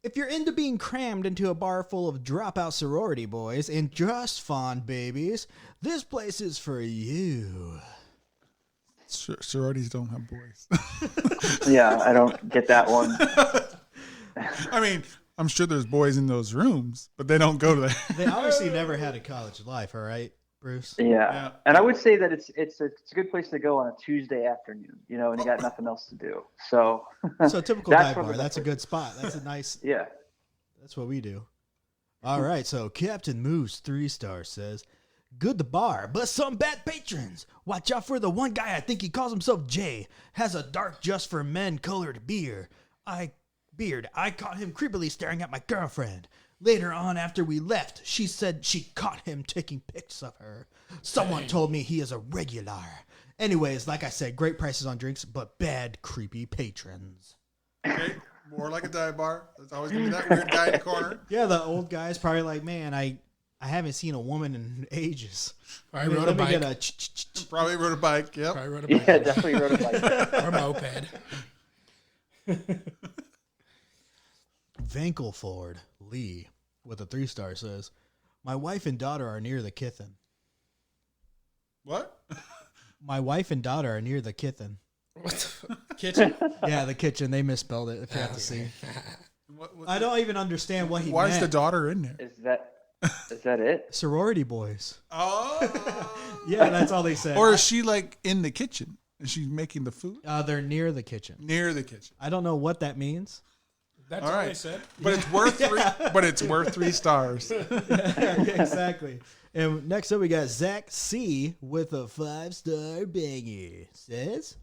S1: if you're into being crammed into a bar full of dropout sorority boys and just fond babies, this place is for you.
S2: Sororities don't have boys.
S4: Yeah, I don't get that one.
S2: I mean, I'm sure there's boys in those rooms, but they don't go to there.
S1: They obviously never had a college life, all right, Bruce?
S4: Yeah. And I would say that it's a good place to go on a Tuesday afternoon, you know, and you got nothing else to do. So
S1: So typical dive bar. That's a good spot. That's a nice.
S4: Yeah.
S1: That's what we do. All right. So Captain Moose 3-star says, "Good the bar, but some bad patrons. Watch out for the one guy. I think he calls himself Jay. Has a dark just for men colored beard. I caught him creepily staring at my girlfriend. Later on, after we left, she said she caught him taking pics of her. Someone told me he is a regular. Anyways, like I said, great prices on drinks, but bad, creepy patrons."
S2: Okay, more like a dive bar. There's always gonna be that weird guy in the corner.
S1: Yeah, the old guy's probably like, man, I haven't seen a woman in ages.
S3: I rode a bike.
S2: Probably rode a bike. Yep.
S3: Probably rode a bike.
S4: Yeah, definitely rode a bike.
S3: Or a moped.
S1: Vankelford Lee with a 3-star says, "My wife and daughter are near the kitchen."
S2: What?
S1: My wife and daughter are near the kitchen.
S3: What the kitchen?
S1: Yeah, the kitchen. They misspelled it. If you have to see. I don't even understand what he
S2: Why
S1: meant.
S2: is the daughter in there?
S4: Is that it?
S1: Sorority boys.
S2: Oh.
S1: Yeah, that's all they said.
S2: Or is she like in the kitchen? Is she making the food?
S1: They're near the kitchen.
S2: Near the kitchen.
S1: I don't know what that means.
S3: That's
S2: All
S3: all
S2: right.
S3: they said.
S2: But it's worth three. But it's worth 3 stars.
S1: Yeah, exactly. And next up, we got Zach C with a 5-star banger. Says,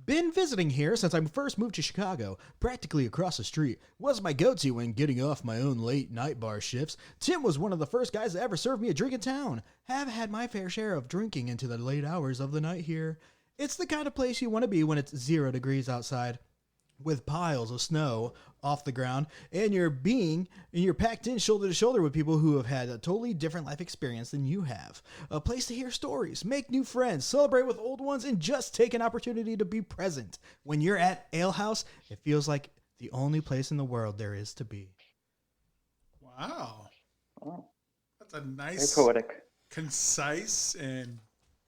S1: "Been visiting here since I first moved to Chicago, practically across the street. Was my go-to when getting off my own late night bar shifts. Tim was one of the first guys that ever served me a drink in town. Have had my fair share of drinking into the late hours of the night here. It's the kind of place you want to be when it's 0 degrees outside, with piles of snow off the ground, and you're packed in shoulder to shoulder with people who have had a totally different life experience than you have. A place to hear stories, make new friends, celebrate with old ones, and just take an opportunity to be present. When you're at Ale House, it feels like the only place in the world there is to be."
S2: Wow.
S4: Oh,
S2: That's a
S4: very
S2: nice,
S4: poetic.
S2: concise, and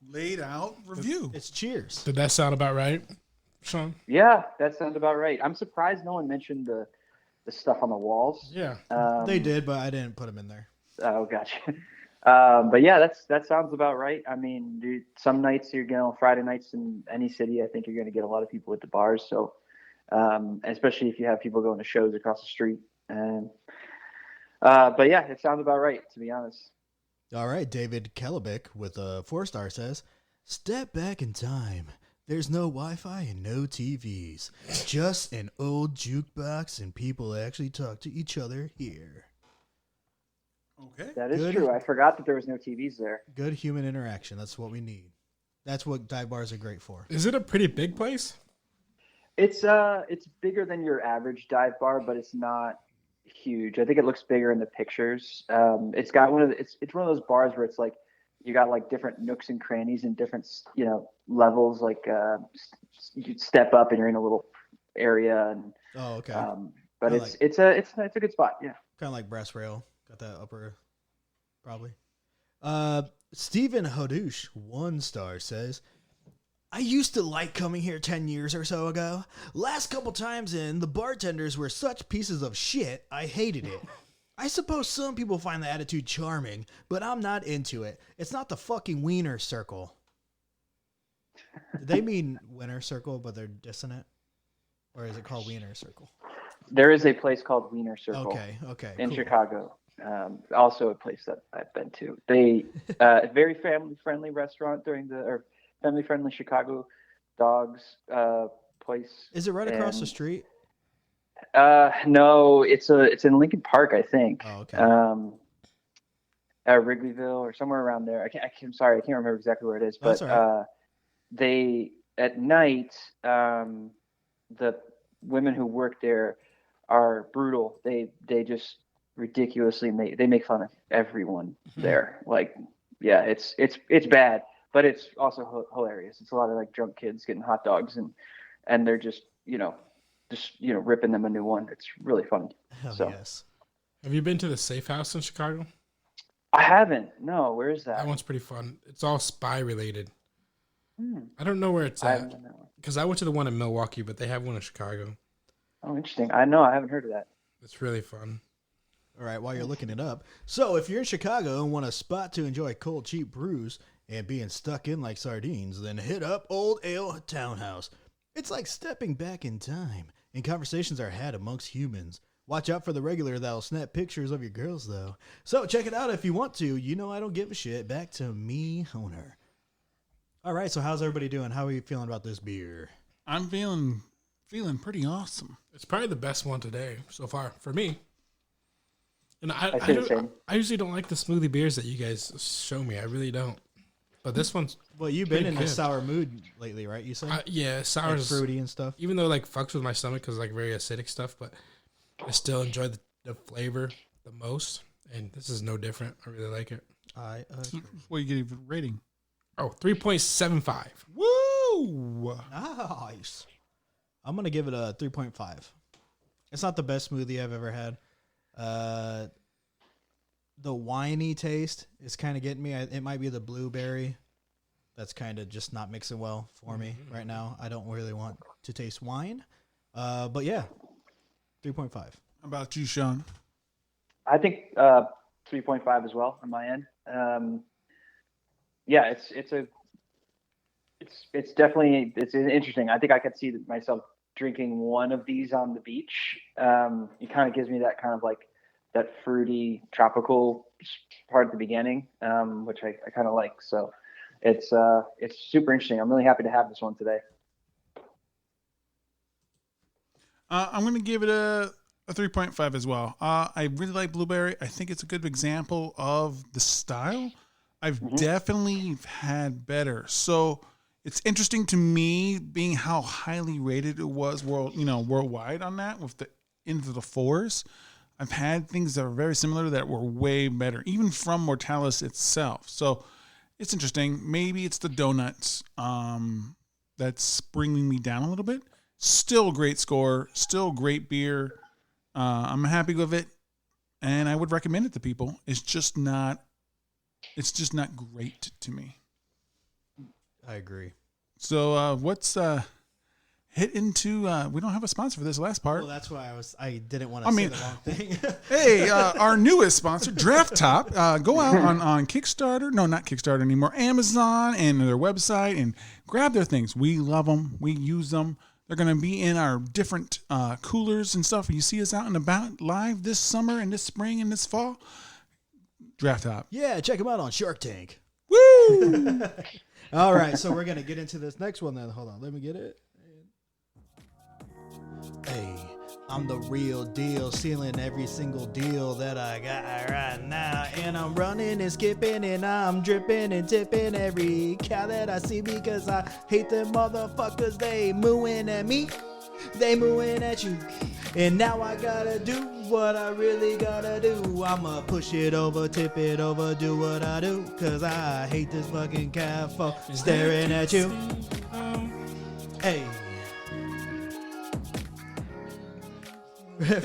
S2: laid out review.
S1: It's cheers.
S3: Did that sound about right, Sean?
S4: Yeah, that sounds about right. I'm surprised no one mentioned the stuff on the walls.
S3: Yeah.
S1: They did, but I didn't put them in there.
S4: Oh, gotcha. But yeah, that sounds about right. I mean, dude, some nights Friday nights in any city, I think you're going to get a lot of people at the bars. So, especially if you have people going to shows across the street. But yeah, it sounds about right, to be honest.
S1: All right, David Kellebick with a 4-star says, "Step back in time. There's no Wi-Fi and no TVs. Just an old jukebox and people actually talk to each other here."
S2: Okay.
S4: That is
S1: Good.
S4: true. I forgot that there was no TVs there.
S1: Good human interaction. That's what we need. That's what dive bars are great for.
S3: Is it a pretty big place?
S4: It's bigger than your average dive bar, but it's not huge. I think it looks bigger in the pictures. It's got it's one of those bars where it's like you got like different nooks and crannies and different levels. Like you step up and you're in a little area, and
S1: Oh, okay.
S4: but
S1: I
S4: it's a good spot. Yeah.
S1: Kind of like brass rail. Got that upper, probably. Stephen Hodouche, 1-star, says, "I used to like coming here 10 years or so ago. Last couple times in, the bartenders were such pieces of shit, I hated it. I suppose some people find the attitude charming, but I'm not into it. It's not the fucking Wiener Circle." Did they mean Winner Circle, but they're dissonant? Or is it called Wiener Circle?
S4: There is a place called Wiener Circle
S1: Okay.
S4: in
S1: Cool.
S4: Chicago. Also a place that I've been to. They very family friendly restaurant family friendly Chicago dogs place.
S1: Is it right across the
S4: And,
S1: street?
S4: No, it's in Lincoln Park, I think.
S1: Oh, okay.
S4: At Wrigleyville or somewhere around there. I'm sorry, I can't remember exactly where it is.
S1: That's
S4: But
S1: all right.
S4: they at night, the women who work there are brutal. They just ridiculously make fun of everyone there. Like, yeah, it's bad, but it's also hilarious. It's a lot of like drunk kids getting hot dogs and they're just ripping them a new one. It's really funny.
S1: Hell
S4: So
S1: yes.
S3: Have you been to the Safe House in Chicago?
S4: I haven't. No, where is that?
S3: That one's pretty fun. It's all spy related. I don't know where it's
S4: I
S3: at
S4: haven't done that one.
S3: because I went to the one in Milwaukee, but they have one in Chicago.
S4: Oh, interesting. I know. I haven't heard of that.
S3: It's really fun.
S1: All right, while you're looking it up. So if you're in Chicago and want a spot to enjoy cold, cheap brews and being stuck in like sardines, then hit up Old Ale Townhouse. It's like stepping back in time, and conversations are had amongst humans. Watch out for the regular that'll snap pictures of your girls, though. So check it out if you want to. You know I don't give a shit. Back to me, owner. All right, so how's everybody doing? How are you feeling about this beer?
S2: I'm feeling pretty awesome.
S3: It's probably the best one today so far for me. And
S4: I say the same.
S3: I usually don't like the smoothie beers that you guys show me. I really don't. But this one's
S1: Well, you've been
S3: pretty
S1: in a
S3: good.
S1: sour mood lately, right? You said
S3: yeah, sour
S1: like
S3: is
S1: fruity and stuff.
S3: even though it, like fucks with my stomach because like very acidic stuff, but I still enjoy the flavor the most. And this is no different. I really like it.
S1: I agree.
S2: What you give it a rating?
S3: Oh, 3.75.
S2: Woo!
S1: Nice. I'm gonna give it a 3.5. It's not the best smoothie I've ever had. The winey taste is kind of getting me. It might be the blueberry that's kind of just not mixing well for me right now. I don't really want to taste wine. But yeah, 3.5.
S2: How about you, Sean?
S4: I think 3.5 as well on my end. Yeah, it's definitely interesting. I think I could see myself drinking one of these on the beach. It kind of gives me that kind of like that fruity tropical part at the beginning, which I kind of like. So it's super interesting. I'm really happy to have this one today.
S2: I'm going to give it a 3.5 as well. I really like blueberry. I think it's a good example of the style. I've definitely had better. So it's interesting to me being how highly rated it was worldwide on that with the into the 4s. I've had things that are very similar that were way better, even from Mortalis itself. So it's interesting. Maybe it's the donuts that's bringing me down a little bit. Still a great score. Still great beer. I'm happy with it, and I would recommend it to people. It's just not great to me.
S1: I agree.
S2: So what's hit into? We don't have a sponsor for this last part.
S1: Well, that's why I didn't want to say the wrong thing.
S2: Hey, our newest sponsor, DraftTop. Go out on Kickstarter. No, not Kickstarter anymore. Amazon and their website and grab their things. We love them. We use them. They're going to be in our different coolers and stuff. You see us out and about live this summer and this spring and this fall. DraftTop.
S1: Yeah, check them out on Shark Tank.
S2: Woo!
S1: All right, so we're going to get into this next one then. Hold on, let me get it. Hey, I'm the real deal, sealing every single deal that I got right now. And I'm running and skipping and I'm dripping and tipping every cow that I see because I hate them motherfuckers. They mooing at me, they mooing at you. And now I gotta do what I really gotta do. I'ma push it over, tip it over, do what I do. Cause I hate this fucking cow for staring at you. Hey.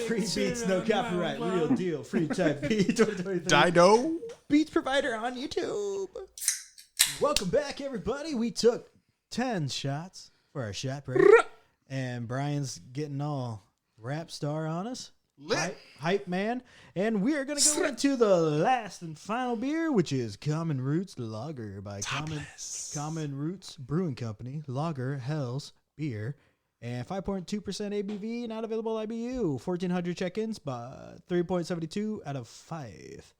S1: Free beats, no copyright, real deal, free type beat 2023.
S2: Dido.
S1: Beats provider on YouTube. Welcome back, everybody. We took 10 shots for our shot break, and Brian's getting all rap star on us. Hype man. And we are going to go into the last and final beer, which is Common Roots Lager by Common Roots Brewing Company. Lager, Hell's Beer. And 5.2% ABV, not available IBU. 1,400 check-ins, but 3.72 out of 5.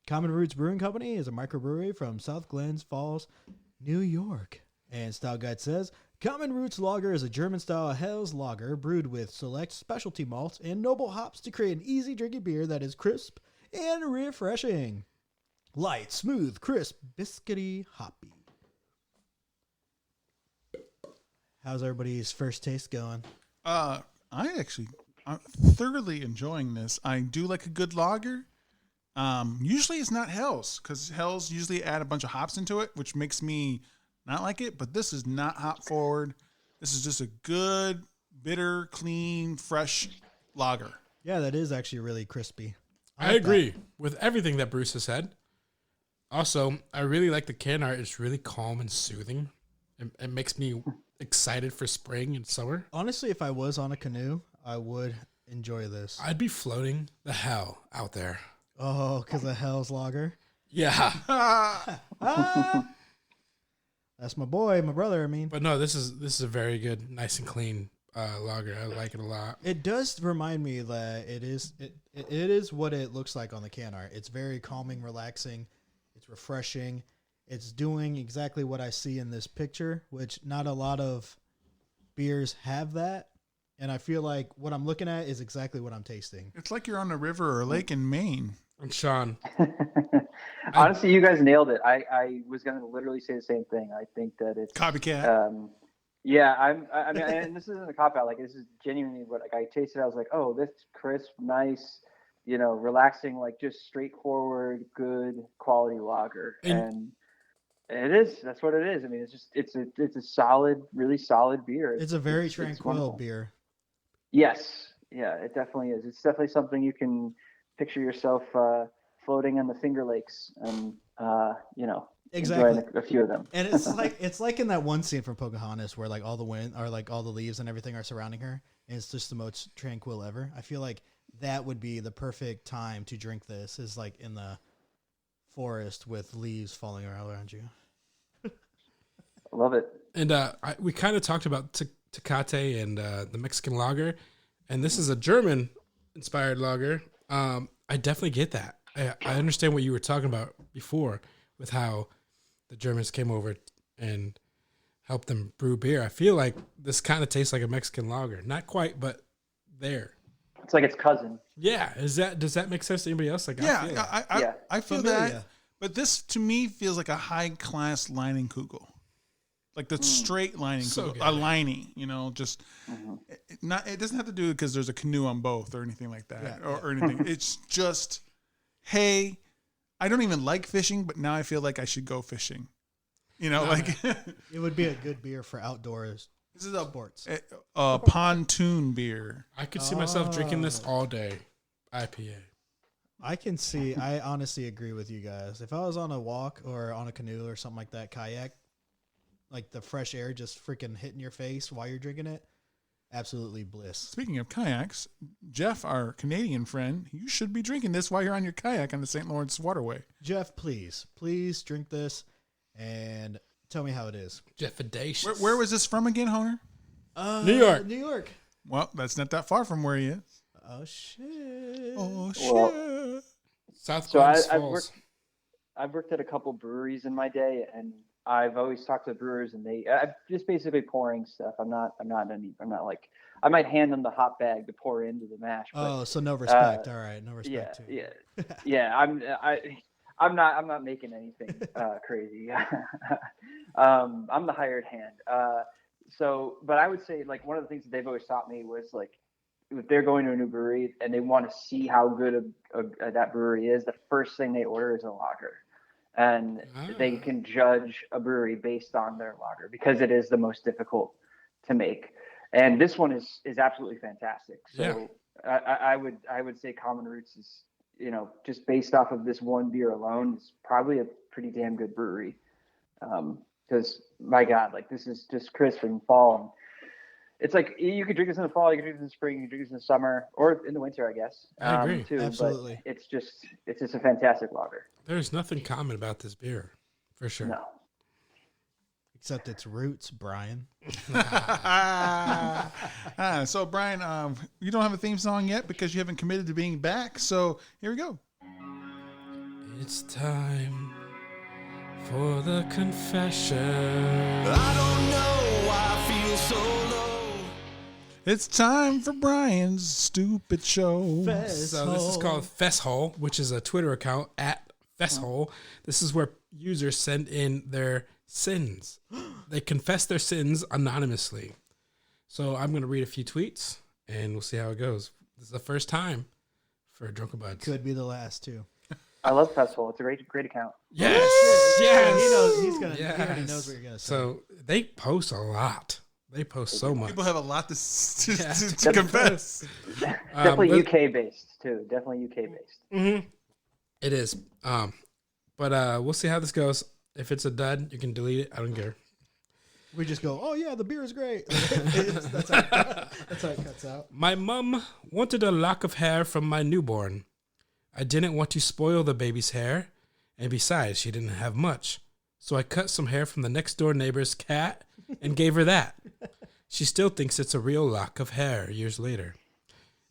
S1: Common Roots Brewing Company is a microbrewery from South Glens Falls, New York. And Style Guide says, Common Roots Lager is a German-style Helles lager brewed with select specialty malts and noble hops to create an easy drinking beer that is crisp and refreshing. Light, smooth, crisp, biscuity, hoppy. How's everybody's first taste going?
S2: I'm thoroughly enjoying this. I do like a good lager. Usually it's not Hell's because Hell's usually add a bunch of hops into it, which makes me not like it. But this is not hop forward. This is just a good, bitter, clean, fresh lager.
S1: Yeah, that is actually really crispy.
S3: I agree with everything that Bruce has said. Also, I really like the can art. It's really calm and soothing. It makes me excited for spring and summer.
S1: Honestly, if I was on a canoe, I would enjoy this.
S3: I'd be floating the hell out there.
S1: Oh, because of Hell's Lager.
S3: Yeah.
S1: That's my boy, my brother. I mean,
S3: But no, this is a very good, nice and clean lager. I like it a lot.
S1: it does remind me that it is what it looks like on the can art. It's very calming, relaxing. It's refreshing. It's doing exactly what I see in this picture, which not a lot of beers have that. And I feel like what I'm looking at is exactly what I'm tasting.
S2: It's like you're on a river or a lake in Maine.
S3: And Sean,
S4: Honestly, you guys nailed it. I was going to literally say the same thing. I think that it's
S2: Copycat.
S4: Yeah, I mean, and this isn't a cop out. Like, this is genuinely what, like, I tasted. I was like, oh, this crisp, nice, relaxing, like, just straightforward, good quality lager. And it is. That's what it is. I mean, it's a solid, really solid beer.
S1: It's a very tranquil beer.
S4: Yes. Yeah, it definitely is. It's definitely something you can picture yourself floating in the Finger Lakes and,
S1: Exactly.
S4: enjoying a few of them.
S1: And it's like in that one scene from Pocahontas where like all the wind or like all the leaves and everything are surrounding her, and it's just the most tranquil ever. I feel like that would be the perfect time to drink this, is like in the forest with leaves falling around you.
S4: I love it.
S3: and we kind of talked about Tecate and the Mexican lager, and this is a German inspired lager. I definitely get that. I understand what you were talking about before with how the Germans came over and helped them brew beer. I feel like this kind of tastes like a Mexican lager. Not quite, but there.
S4: It's like its cousin.
S3: Yeah. Does that make sense to anybody else? Like,
S2: I feel
S1: Familiar.
S2: that. But this, to me, feels like a high-class Leinenkugel. Like the straight Leinenkugel.
S3: So good.
S2: A Leinie, it doesn't have to do because there's a canoe on both or anything like that. Or anything. It's just, hey, I don't even like fishing, but now I feel like I should go fishing.
S1: It would be a good beer for outdoors.
S2: This is a
S1: sports.
S2: A pontoon beer.
S3: I could see myself drinking this all day. IPA.
S1: I honestly agree with you guys. If I was on a walk or on a canoe or something like that, kayak, like the fresh air just freaking hitting your face while you're drinking it, absolutely bliss.
S2: Speaking of kayaks, Jeff, our Canadian friend, you should be drinking this while you're on your kayak on the St. Lawrence Waterway.
S1: Jeff, please drink this and tell me how it is.
S3: Jeffadacious.
S2: Where was this from again, Honer?
S3: New York.
S1: New York.
S2: Well, that's not that far from where he is.
S1: Oh shit.
S2: Oh shit.
S4: Well,
S3: South
S4: So
S3: Glens
S4: I've
S3: Falls.
S4: worked at a couple breweries in my day, and I've always talked to the brewers, and I'm just basically pouring stuff. I'm not like, I might hand them the hot bag to pour into the mash. But,
S1: Oh, so no respect. All right, no respect too.
S4: yeah. I'm not making anything crazy. I'm the hired hand. But I would say, like, one of the things that they've always taught me was, like, if they're going to a new brewery and they want to see how good that brewery is, the first thing they order is a lager. And they can judge a brewery based on their lager because it is the most difficult to make. And this one is absolutely fantastic. So I would say Common Roots is, just based off of this one beer alone, is probably a pretty damn good brewery. Because my God, like, this is just crisp and fall. And it's like, you could drink this in the fall, you could drink this in the spring, you could drink this in the summer, or in the winter, I guess.
S3: I agree.
S4: Too.
S1: Absolutely.
S4: But it's just a fantastic lager.
S3: There's nothing common about this beer, for sure.
S4: No.
S1: Except its roots, Brian.
S2: So, Brian, you don't have a theme song yet because you haven't committed to being back. So, here we go.
S3: It's time for the confession.
S5: I don't know why I feel so low.
S2: It's time for Brian's stupid show.
S3: So this is called Fesshole, which is a Twitter account at Fesshole. This is where users send in their sins. They confess their sins anonymously. So I'm going to read a few tweets, and we'll see how it goes. This is the first time for Drunken Buds.
S1: Could be the last too.
S4: I love Fesshole. It's a great account.
S3: Yes.
S1: He knows. He already knows what you're gonna say.
S3: So they post a lot. They post so much.
S2: People have a lot to confess.
S4: Definitely UK based too. Definitely UK based.
S3: Mm-hmm. It is. But we'll see how this goes. If it's a dud, you can delete it. I don't care.
S1: We just go, oh yeah, the beer is great. That's how it cuts out.
S3: My mum wanted a lock of hair from my newborn. I didn't want to spoil the baby's hair, and besides, she didn't have much. So I cut some hair from the next door neighbor's cat and gave her that. She still thinks it's a real lock of hair years later.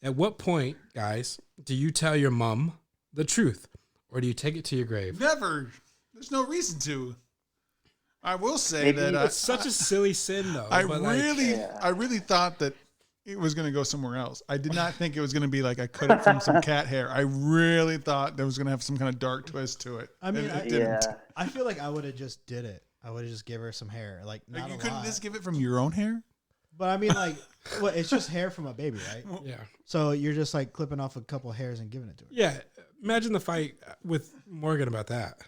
S3: At what point, guys, do you tell your mum the truth, or do you take it to your grave?
S2: Never. There's no reason to. I will say
S4: Maybe
S2: that
S3: It's such a silly sin, though.
S2: I
S3: but
S2: really thought that it was going to go somewhere else. I did not think it was going to be like I cut it from some cat hair. I really thought there was going to have some kind of dark twist to it.
S1: I mean,
S2: it didn't.
S1: I feel like I would have just did it. I would have just give her some hair, like not
S2: You
S1: a
S2: couldn't
S1: lot.
S2: just give it from your own hair?
S1: But I mean, like, what? It's just hair from a baby, right?
S3: Yeah.
S1: So you're just like clipping off a couple hairs and giving it to her.
S3: Yeah. Imagine the fight with Morgan about that.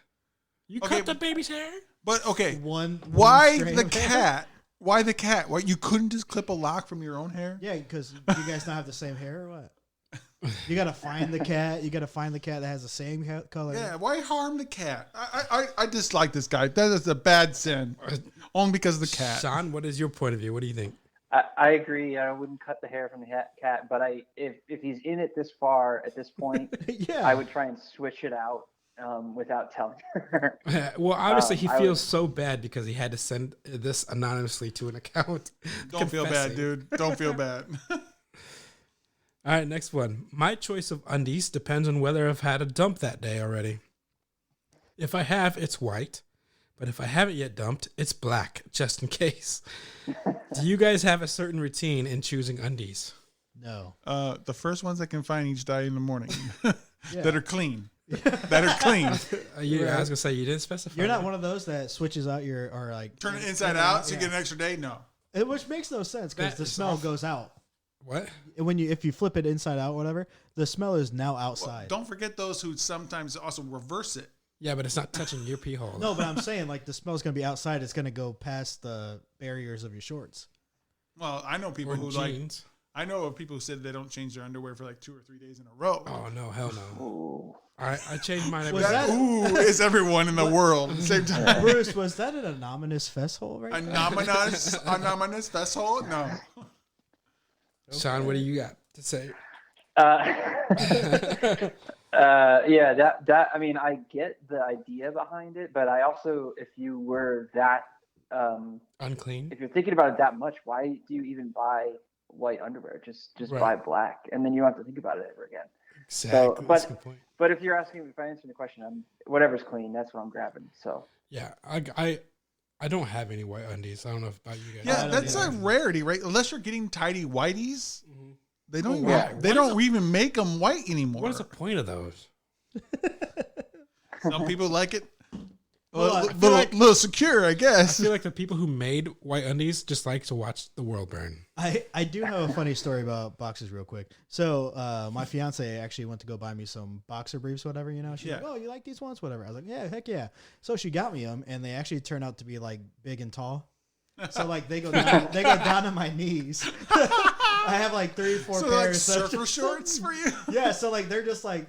S3: You
S2: Okay,
S3: cut the baby's hair?
S2: But okay,
S1: One
S2: why
S1: strand
S2: the
S1: of hair?
S2: cat? Why the cat? Why you couldn't just clip a lock from your own hair?
S1: Yeah, because you guys not have the same hair or what? You gotta find the cat. You gotta find the cat that has the same color.
S2: Yeah, why harm the cat? I dislike this guy. That is a bad sin. Only because of the cat.
S3: Sean, what is your point of view? What do you think?
S4: I agree. I wouldn't cut the hair from the cat, but if he's in it this far at this point,
S1: Yeah.
S4: I would try and switch it out without telling her.
S3: Well, obviously, he
S4: I
S3: feels so bad because he had to send this anonymously to an account.
S2: Don't feel bad,
S3: confessing.
S2: dude. Don't feel bad.
S3: All right, next one. My choice of undies depends on whether I've had a dump that day already. If I have, it's white. But if I haven't yet dumped, it's black, just in case. Do you guys have a certain routine in choosing undies?
S1: No.
S2: The first ones I can find each day in the morning
S1: Yeah.
S2: that are clean. That are clean.
S3: I was gonna say you didn't specify.
S1: You're not one of those that switches out your or like
S2: Turn it inside out so you get an extra day? No.
S1: which makes no sense because
S3: That
S1: the
S3: is
S1: smell
S3: awful.
S1: goes out.
S3: What?
S1: When if you flip it inside out, whatever, the smell is now outside.
S2: Don't forget those who sometimes also reverse it.
S3: Yeah, but it's not touching your pee hole.
S1: No, but I'm saying like the smell's gonna be outside. It's gonna go past the barriers of your shorts.
S2: Well, I know people
S3: Or
S2: who
S3: jeans.
S2: I know of people who said they don't change their underwear for like 2 or 3 days in a row.
S3: Oh no, hell no!
S4: Ooh.
S3: I changed mine every
S1: Was
S3: day.
S1: that-
S2: Ooh, is everyone in the world at the same time?
S1: Bruce, was that an anonymous fesshole right there?
S2: Anonymous Fesshole? No.
S3: Sean, what do you got to say?
S4: Yeah, that I mean, I get the idea behind it, but I also, if you were that,
S3: Unclean.
S4: if you're thinking about it that much, why do you even buy white underwear? Just
S3: Right.
S4: buy black, and then you don't have to think about it ever again.
S3: Exactly. That's a good point.
S4: But if you're asking, if I answer the question, whatever's clean, that's what I'm grabbing. So
S3: Yeah, I don't have any white undies. I don't know about you guys.
S2: Yeah,
S1: don't
S2: that's a
S1: either.
S2: rarity, right? Unless you're getting tidy whiteys, they don't.
S3: Oh, wow.
S2: They don't even make them white anymore.
S3: What is the point of those?
S2: Some people like it.
S1: Well, I
S2: A
S1: feel
S2: little secure, I
S3: I
S2: guess.
S3: feel like the people who made white undies just like to watch the world burn.
S1: I do have a funny story about boxers real quick. So my fiance actually went to go buy me some boxer briefs, whatever, you know. She's
S2: Yeah.
S1: like, oh, you like these ones? Whatever. I was like, yeah, heck yeah. So she got me them, and they actually turned out to be like big and tall. So like they go down to my knees. I have like 3 or 4
S2: So like
S1: pairs. So
S2: surfer shorts for you.
S1: yeah, so like they're just like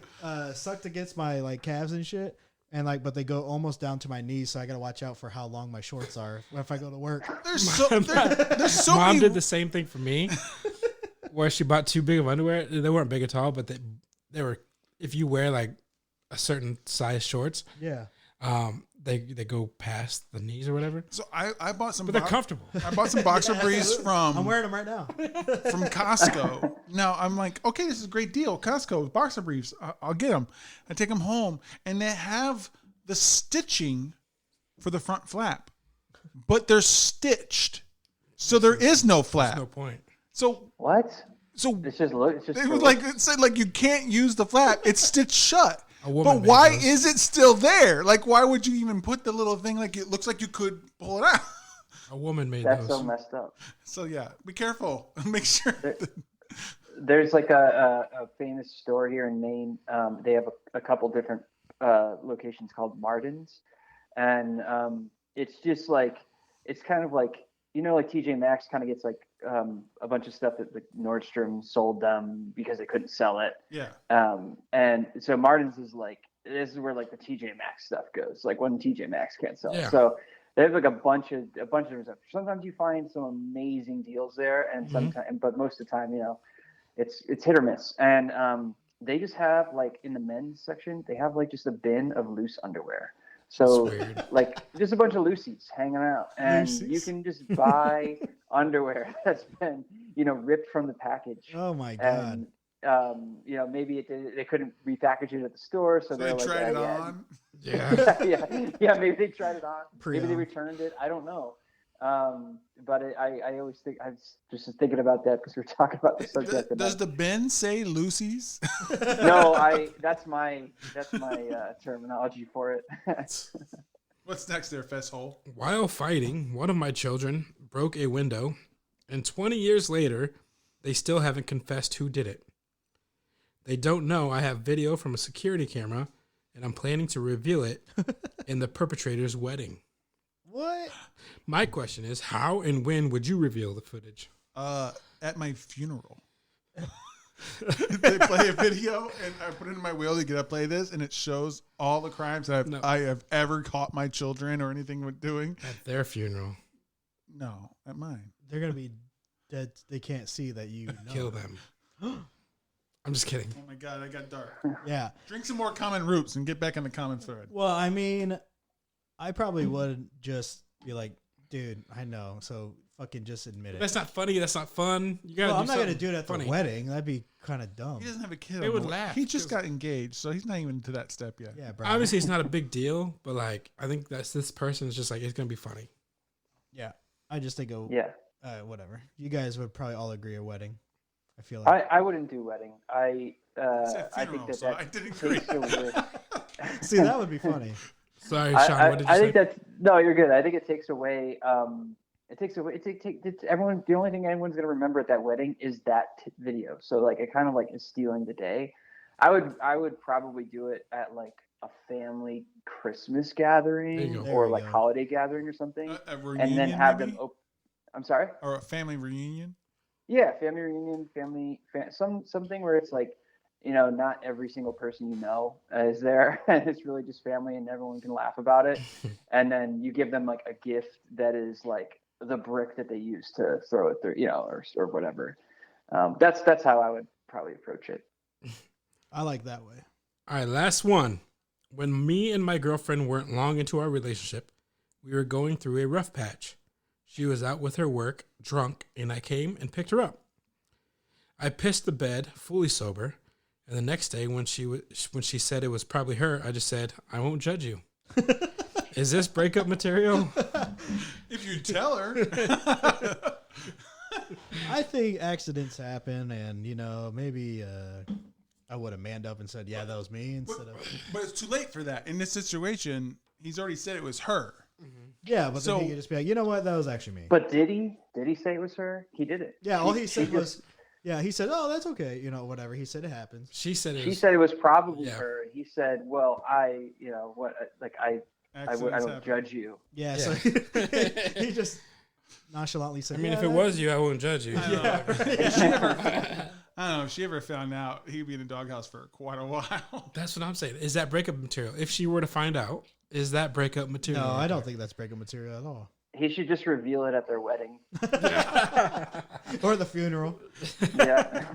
S1: sucked against my like calves and shit. And like, but they go almost down to my knees, so I gotta watch out for how long my shorts are if I go to work.
S2: There's so
S3: Mom
S2: many.
S3: did the same thing for me, where she bought too big of underwear. They weren't big at all, but they were. If you wear like a certain size shorts,
S1: Yeah.
S3: they go past the knees or whatever.
S2: So I bought some.
S3: But they're comfortable.
S2: I bought some boxer briefs
S1: I'm
S2: from
S1: wearing them right now.
S2: Costco. Now I'm like, okay, this is a great deal. Costco boxer briefs. I'll get them. I take them home, and they have the stitching for the front flap, but they're stitched, so there is no flap.
S3: No point.
S2: So
S4: what?
S2: so
S4: It's just look. It's just
S2: it was like it said like you can't use the flap. It's stitched shut.
S3: A woman
S2: But
S3: made
S2: why
S3: those.
S2: is it still there? Like, why would you even put the little thing? Like, it looks like you could pull it out.
S3: A woman made
S4: that's
S3: those.
S4: so messed up.
S2: So yeah, be careful. Make sure.
S4: There's like a famous store here in Maine. They have a couple different locations called Martin's, and it's just like it's kind of like, you know, like TJ Maxx kind of gets like a bunch of stuff that like Nordstrom sold them because they couldn't sell it.
S2: Yeah.
S4: And so Martin's is like, this is where like the TJ Maxx stuff goes, like when TJ Maxx can't sell
S3: Yeah.
S4: it. So They have like a bunch of different stuff. Sometimes you find some amazing deals there, and sometimes, but most of the time, it's hit or miss. And they just have like in the men's section, they have like just a bin of loose underwear. So like just a bunch of loosies hanging out, and you can just buy underwear that's been ripped from the package.
S1: Oh my god!
S4: And maybe they couldn't repackage it at the store, so they're like,
S2: tried it on.
S4: Yeah. Maybe they tried it on.
S1: Pre-owned.
S4: Maybe they returned it. I don't know. But I always think I was just thinking about that because we're talking about the subject.
S2: Does the bin say Lucy's?
S4: No, that's my terminology for it.
S2: What's next there, Fesshole?
S3: While fighting, one of my children broke a window, and 20 years later, they still haven't confessed who did it. They don't know I have video from a security camera, and I'm planning to reveal it in the perpetrator's wedding.
S1: What?
S3: My question is, how and when would you reveal the footage?
S2: At my funeral. They play a video, and I put it in my will to get up, play this, and it shows all the crimes that I have ever caught my children or anything with doing.
S3: At their funeral.
S2: No, at mine.
S1: They're gonna be dead. They can't see that you
S3: Kill them. I'm just kidding.
S2: Oh my god, I got dark.
S1: Yeah.
S2: Drink some more common roots and get back in the comment thread.
S1: Well, I mean, I probably would just be like, dude, I know. So fucking just admit it.
S3: That's not funny. That's not fun. You gotta.
S1: I'm not gonna do it at
S3: funny.
S1: The wedding. That'd be kind of dumb.
S2: He doesn't have a kid.
S3: They would laugh.
S2: He just got engaged, so he's not even to that step yet.
S1: Yeah, bro.
S3: Obviously, it's not a big deal, but like, I think this person is just like, it's gonna be funny.
S1: Yeah, I just think.
S4: Yeah.
S1: Whatever. You guys would probably all agree a wedding. I feel like.
S4: I wouldn't do wedding. I think that
S2: I didn't agree.
S4: takes away.
S1: See, that would be funny.
S3: Sorry, Sean. What did you say?
S4: I think that's no. You're good. I think it takes away. It's everyone. The only thing anyone's gonna remember at that wedding is that video. So like, it kind of like is stealing the day. I would probably do it at like a family Christmas gathering or like holiday gathering or something,
S2: a reunion,
S4: and then have
S2: maybe?
S4: them. I'm sorry.
S2: Or a family reunion.
S4: Yeah, family reunion, something where it's like, not every single person is there, and it's really just family, and everyone can laugh about it. And then you give them like a gift that is like the brick that they use to throw it through, or whatever. That's how I would probably approach it.
S1: I like that way.
S3: All right, last one. When me and my girlfriend weren't long into our relationship, we were going through a rough patch. She was out with her work, drunk, and I came and picked her up. I pissed the bed, fully sober, and the next day when she said it was probably her, I just said, I won't judge you. Is this breakup material?
S2: If you tell her.
S1: I think accidents happen, and maybe I would have manned up and said, "Yeah, that was me." Instead of,
S2: but it's too late for that. In this situation, he's already said it was her.
S1: Yeah, but then he could just be like, you know what, that was actually me.
S4: But did he say it was her? He did it.
S1: Yeah, all he said was, he said, oh, that's okay, whatever. He said it happens.
S3: She said
S4: it was probably her. He said, well, I don't judge you.
S1: Yeah, so he just nonchalantly said,
S3: I mean, if it was you, I wouldn't judge you.
S2: I don't know. If she ever found out, he'd be in the doghouse for quite a while.
S3: That's what I'm saying. Is that breakup material? If she were to find out, is that breakup material?
S1: No, I don't think that's breakup material at all.
S4: He should just reveal it at their wedding.
S1: Or the funeral.
S4: Yeah.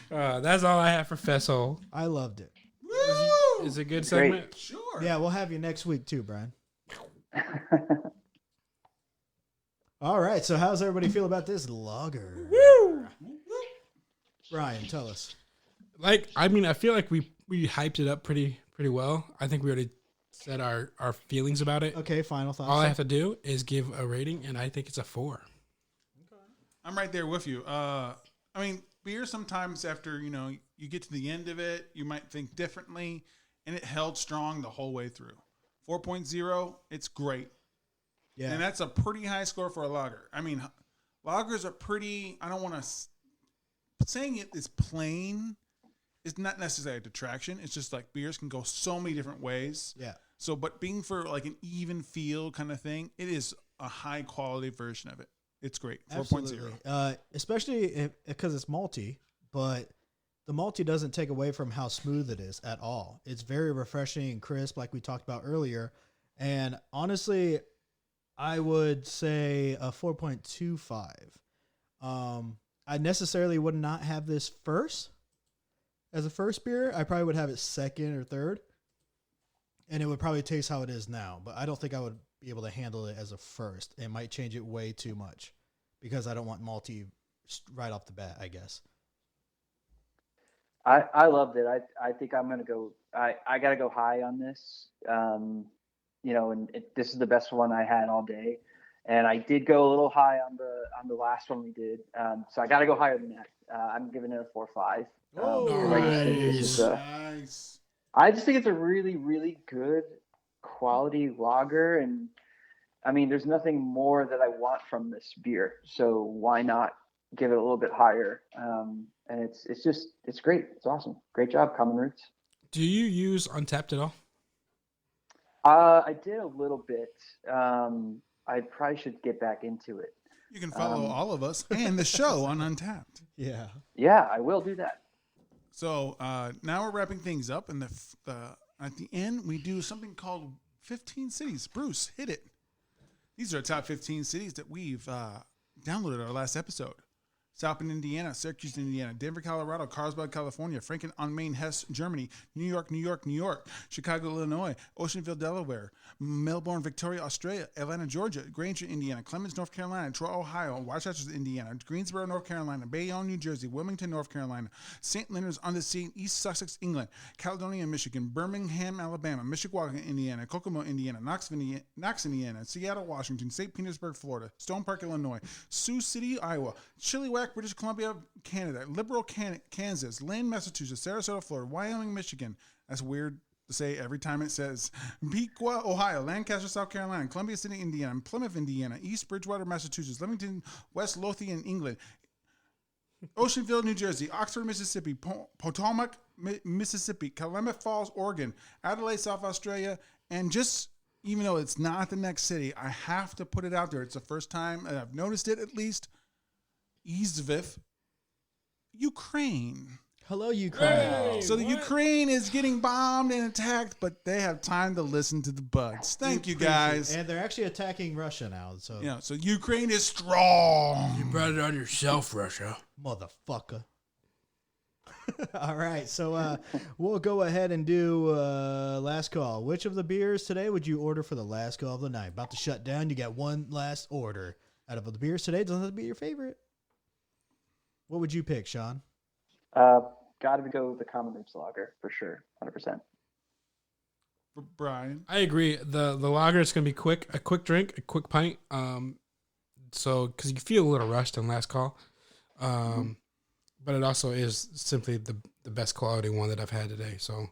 S3: That's all I have for Fesshole.
S1: I loved it.
S2: Woo!
S3: Is it a good segment?
S2: Sure.
S1: Yeah, we'll have you next week too, Brian. All right, so how's everybody feel about this lager?
S3: Woo!
S1: Brian, tell us.
S3: I feel like we hyped it up pretty well. I think we already said our feelings about it.
S1: Okay, final thoughts.
S3: All I have to do is give a rating, and I think it's a 4.
S2: Okay. I'm right there with you. Beer sometimes after, you get to the end of it, you might think differently, and it held strong the whole way through. 4.0, it's great.
S1: Yeah.
S2: And that's a pretty high score for a lager. I mean, lagers are pretty, I don't want to, saying it is plain is not necessarily a detraction. It's just like beers can go so many different ways.
S1: Yeah.
S2: So, but being for like an even feel kind of thing, it is a high quality version of it. It's great. 4.0.
S1: Especially because it's malty, but the malty doesn't take away from how smooth it is at all. It's very refreshing and crisp, like we talked about earlier. And honestly, I would say a 4.25. I necessarily would not have this first as a first beer. I probably would have it second or third, and it would probably taste how it is now. But I don't think I would be able to handle it as a first. It might change it way too much because I don't want malty right off the bat, I guess.
S4: I loved it. I think I'm gonna go. I gotta go high on this. This is the best one I had all day, and I did go a little high on the last one we did. So I gotta go higher than that. I'm giving it a 4.5.
S2: Nice.
S4: I just think it's a really, really good quality lager, and I mean, there's nothing more that I want from this beer. So why not give it a little bit higher? And it's great. It's awesome. Great job, Common Roots.
S3: Do you use Untapped at all?
S4: I did a little bit. I probably should get back into it.
S2: You can follow all of us and the show on Untapped.
S1: Yeah.
S4: Yeah, I will do that.
S2: So now we're wrapping things up, and at the end we do something called 15 cities. Bruce, hit it. These are our top 15 cities that we've downloaded our last episode. South Bend, Indiana, Syracuse, Indiana, Denver, Colorado, Carlsbad, California, Franken on Main, Hesse, Germany, New York, New York, Chicago, Illinois, Oceanville, Delaware, Melbourne, Victoria, Australia, Atlanta, Georgia, Granger, Indiana, Clemens, North Carolina, Troy, Ohio, Rochester, Indiana, Greensboro, North Carolina, Bayonne, New Jersey, Wilmington, North Carolina, St. Leonard's on the Sea, East Sussex, England, Caledonia, Michigan, Birmingham, Alabama, Mishawaka, Indiana, Kokomo, Indiana, Knox, Indiana, Seattle, Washington, St. Petersburg, Florida, Stone Park, Illinois, Sioux City, Iowa, Chilliwack, British Columbia, Canada, Liberal, Kansas, Lynn, Massachusetts, Sarasota, Florida, Wyoming, Michigan. That's weird to say every time it says. Pequot, Ohio, Lancaster, South Carolina, Columbia City, Indiana, Plymouth, Indiana, East Bridgewater, Massachusetts, Leamington, West Lothian, England, Oceanville, New Jersey, Oxford, Mississippi, Potomac, Mississippi, Calumet Falls, Oregon, Adelaide, South Australia, and just even though it's not the next city, I have to put it out there. It's the first time that I've noticed it, at least. Izviv, Ukraine.
S1: Hello, Ukraine.
S3: Hey,
S2: So the
S3: what?
S2: Ukraine is getting bombed and attacked, but they have time to listen to the buds. Thank you, guys.
S1: And they're actually attacking Russia now. So,
S2: So Ukraine is strong.
S3: You brought it on yourself, Russia.
S1: motherfucker. All right. So we'll go ahead and do last call. Which of the beers today would you order for the last call of the night? About to shut down. You got one last order. Out of the beers today, doesn't have to be your favorite. What would you pick, Sean?
S4: Got to go with the Common Roots Lager for sure, 100%.
S2: For Brian.
S3: I agree. The lager is going to be quick, a quick drink, a quick pint. So because you feel a little rushed on last call, but it also is simply the best quality one that I've had today. So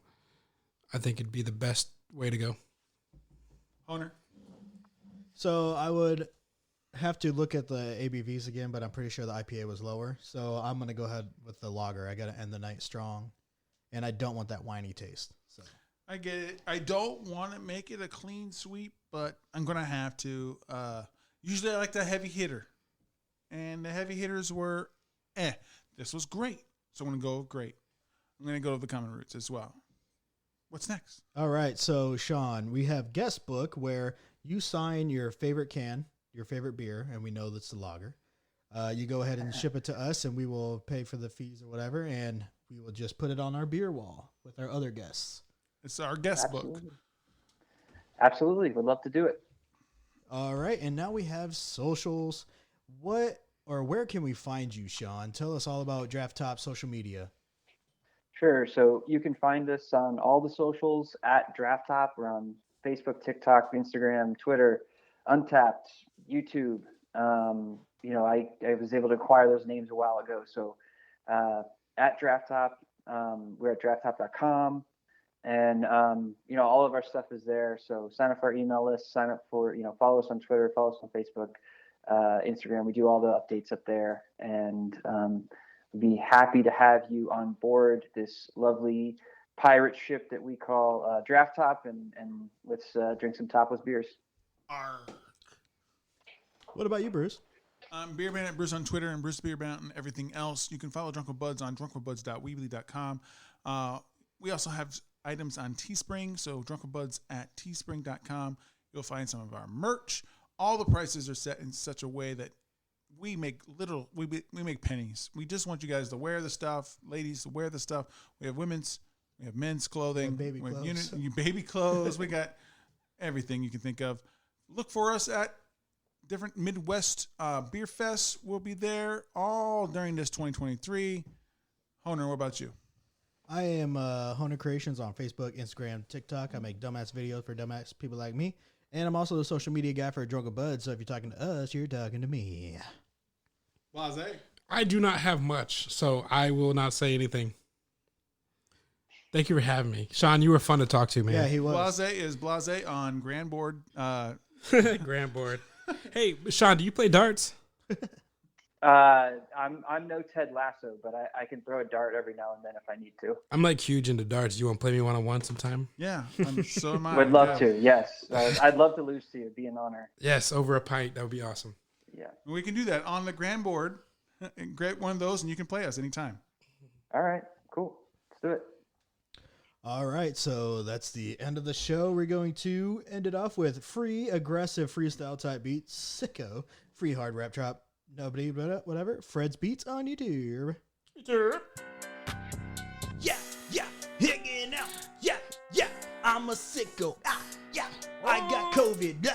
S3: I think it'd be the best way to go.
S2: Hunter.
S1: So I would have to look at the ABVs again, but I'm pretty sure the IPA was lower. So I'm going to go ahead with the lager. I got to end the night strong, and I don't want that whiny taste. So
S2: I get it. I don't want to make it a clean sweep, but I'm going to have to. Usually I like the heavy hitter, and the heavy hitters were, This was great. So I'm going to go great. I'm going to go to the Common Roots as well. What's next?
S1: all right. So Sean, we have guest book where you sign your favorite can, your favorite beer, and we know that's the lager. You go ahead and ship it to us, and we will pay for the fees or whatever, and we will just put it on our beer wall with our other guests.
S2: It's our guest book.
S4: Absolutely. Would love to do it.
S1: All right, and now we have socials. What or where can we find you, Sean? Tell us all about DraftTop social media.
S4: Sure. So you can find us on all the socials at DraftTop. We're on Facebook, TikTok, Instagram, Twitter, Untapped, YouTube. I was able to acquire those names a while ago. So at DraftTop, we're at drafttop.com. And, all of our stuff is there. So sign up for our email list, sign up for, follow us on Twitter, follow us on Facebook, Instagram. We do all the updates up there. And we'd be happy to have you on board this lovely pirate ship that we call DraftTop. And let's drink some topless beers.
S1: What about you, Bruce?
S2: I'm Beer Bandit Bruce on Twitter and Bruce Beer Bandit and everything else. You can follow Drunk with Buds on drunkwithbuds.weebly.com. We also have items on Teespring, so drunkwithbuds at teespring.com. You'll find some of our merch, all the prices are set in such a way that we make we make pennies. We just want you guys to wear the stuff, ladies to wear the stuff. We have women's, we have men's clothing,
S1: And baby
S2: we have
S1: clothes.
S2: baby clothes. We got everything you can think of. Look for us at different Midwest beer fests. We'll be there all during this 2023. Honer, what about you?
S1: I am Honer Creations on Facebook, Instagram, TikTok. I make dumbass videos for dumbass people like me. And I'm also the social media guy for Drunken Bud. So if you're talking to us, you're talking to me.
S2: Blazey.
S3: I do not have much, so I will not say anything. Thank you for having me. Sean, you were fun to talk to, man.
S1: Yeah, he was.
S2: Blazey is Blazey on Grand Board.
S3: Grand board. Hey, Sean, do you play darts?
S4: I'm no Ted Lasso, but I can throw a dart every now and then if I need to.
S3: I'm like huge into darts. You want to play me one-on-one sometime?
S2: Yeah, so am I.
S4: Would love to. Yes, I'd love to lose to you. It'd be an honor.
S3: Yes, over a pint. That would be awesome.
S4: Yeah.
S2: We can do that on the Grand Board. Get one of those, and you can play us anytime.
S4: All right. Cool. Let's do it.
S1: All right, so that's the end of the show. We're going to end it off with free, aggressive freestyle type beats, Sicko, free hard rap trap, nobody, but whatever, Fred's Beats on YouTube.
S5: Yeah, hanging out. Yeah, I'm a sicko. Yeah, I got COVID.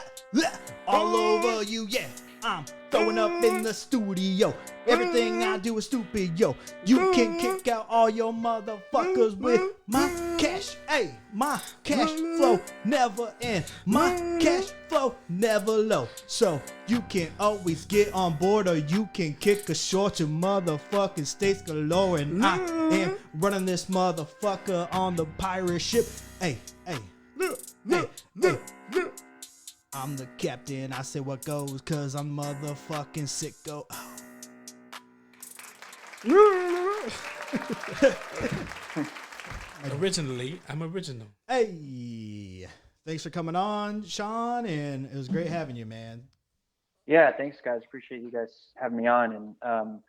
S1: All over you, yeah. I'm throwing up in the studio. Everything I do is stupid, yo. You can kick out all your motherfuckers with my cash. Hey, my cash flow never end. My cash flow never low. So you can always get on board or you can kick a short to motherfucking states galore. And I am running this motherfucker on the pirate ship. Hey. I'm the captain, I say what goes, cause I'm motherfucking sicko.
S3: Originally, I'm original.
S1: Hey, thanks for coming on, Sean, and it was great having you, man.
S4: Yeah. Thanks, guys. Appreciate you guys having me on, and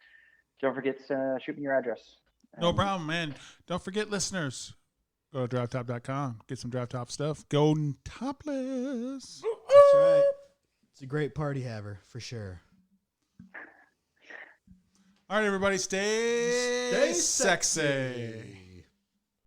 S4: don't forget to shoot me your address.
S2: No problem, man. Don't forget, listeners, go to DraftTop.com. Get some DraftTop stuff. Golden Topless.
S1: That's right. It's a great party haver, for sure.
S2: All right, everybody, stay
S1: Stay
S2: sexy.
S1: sexy.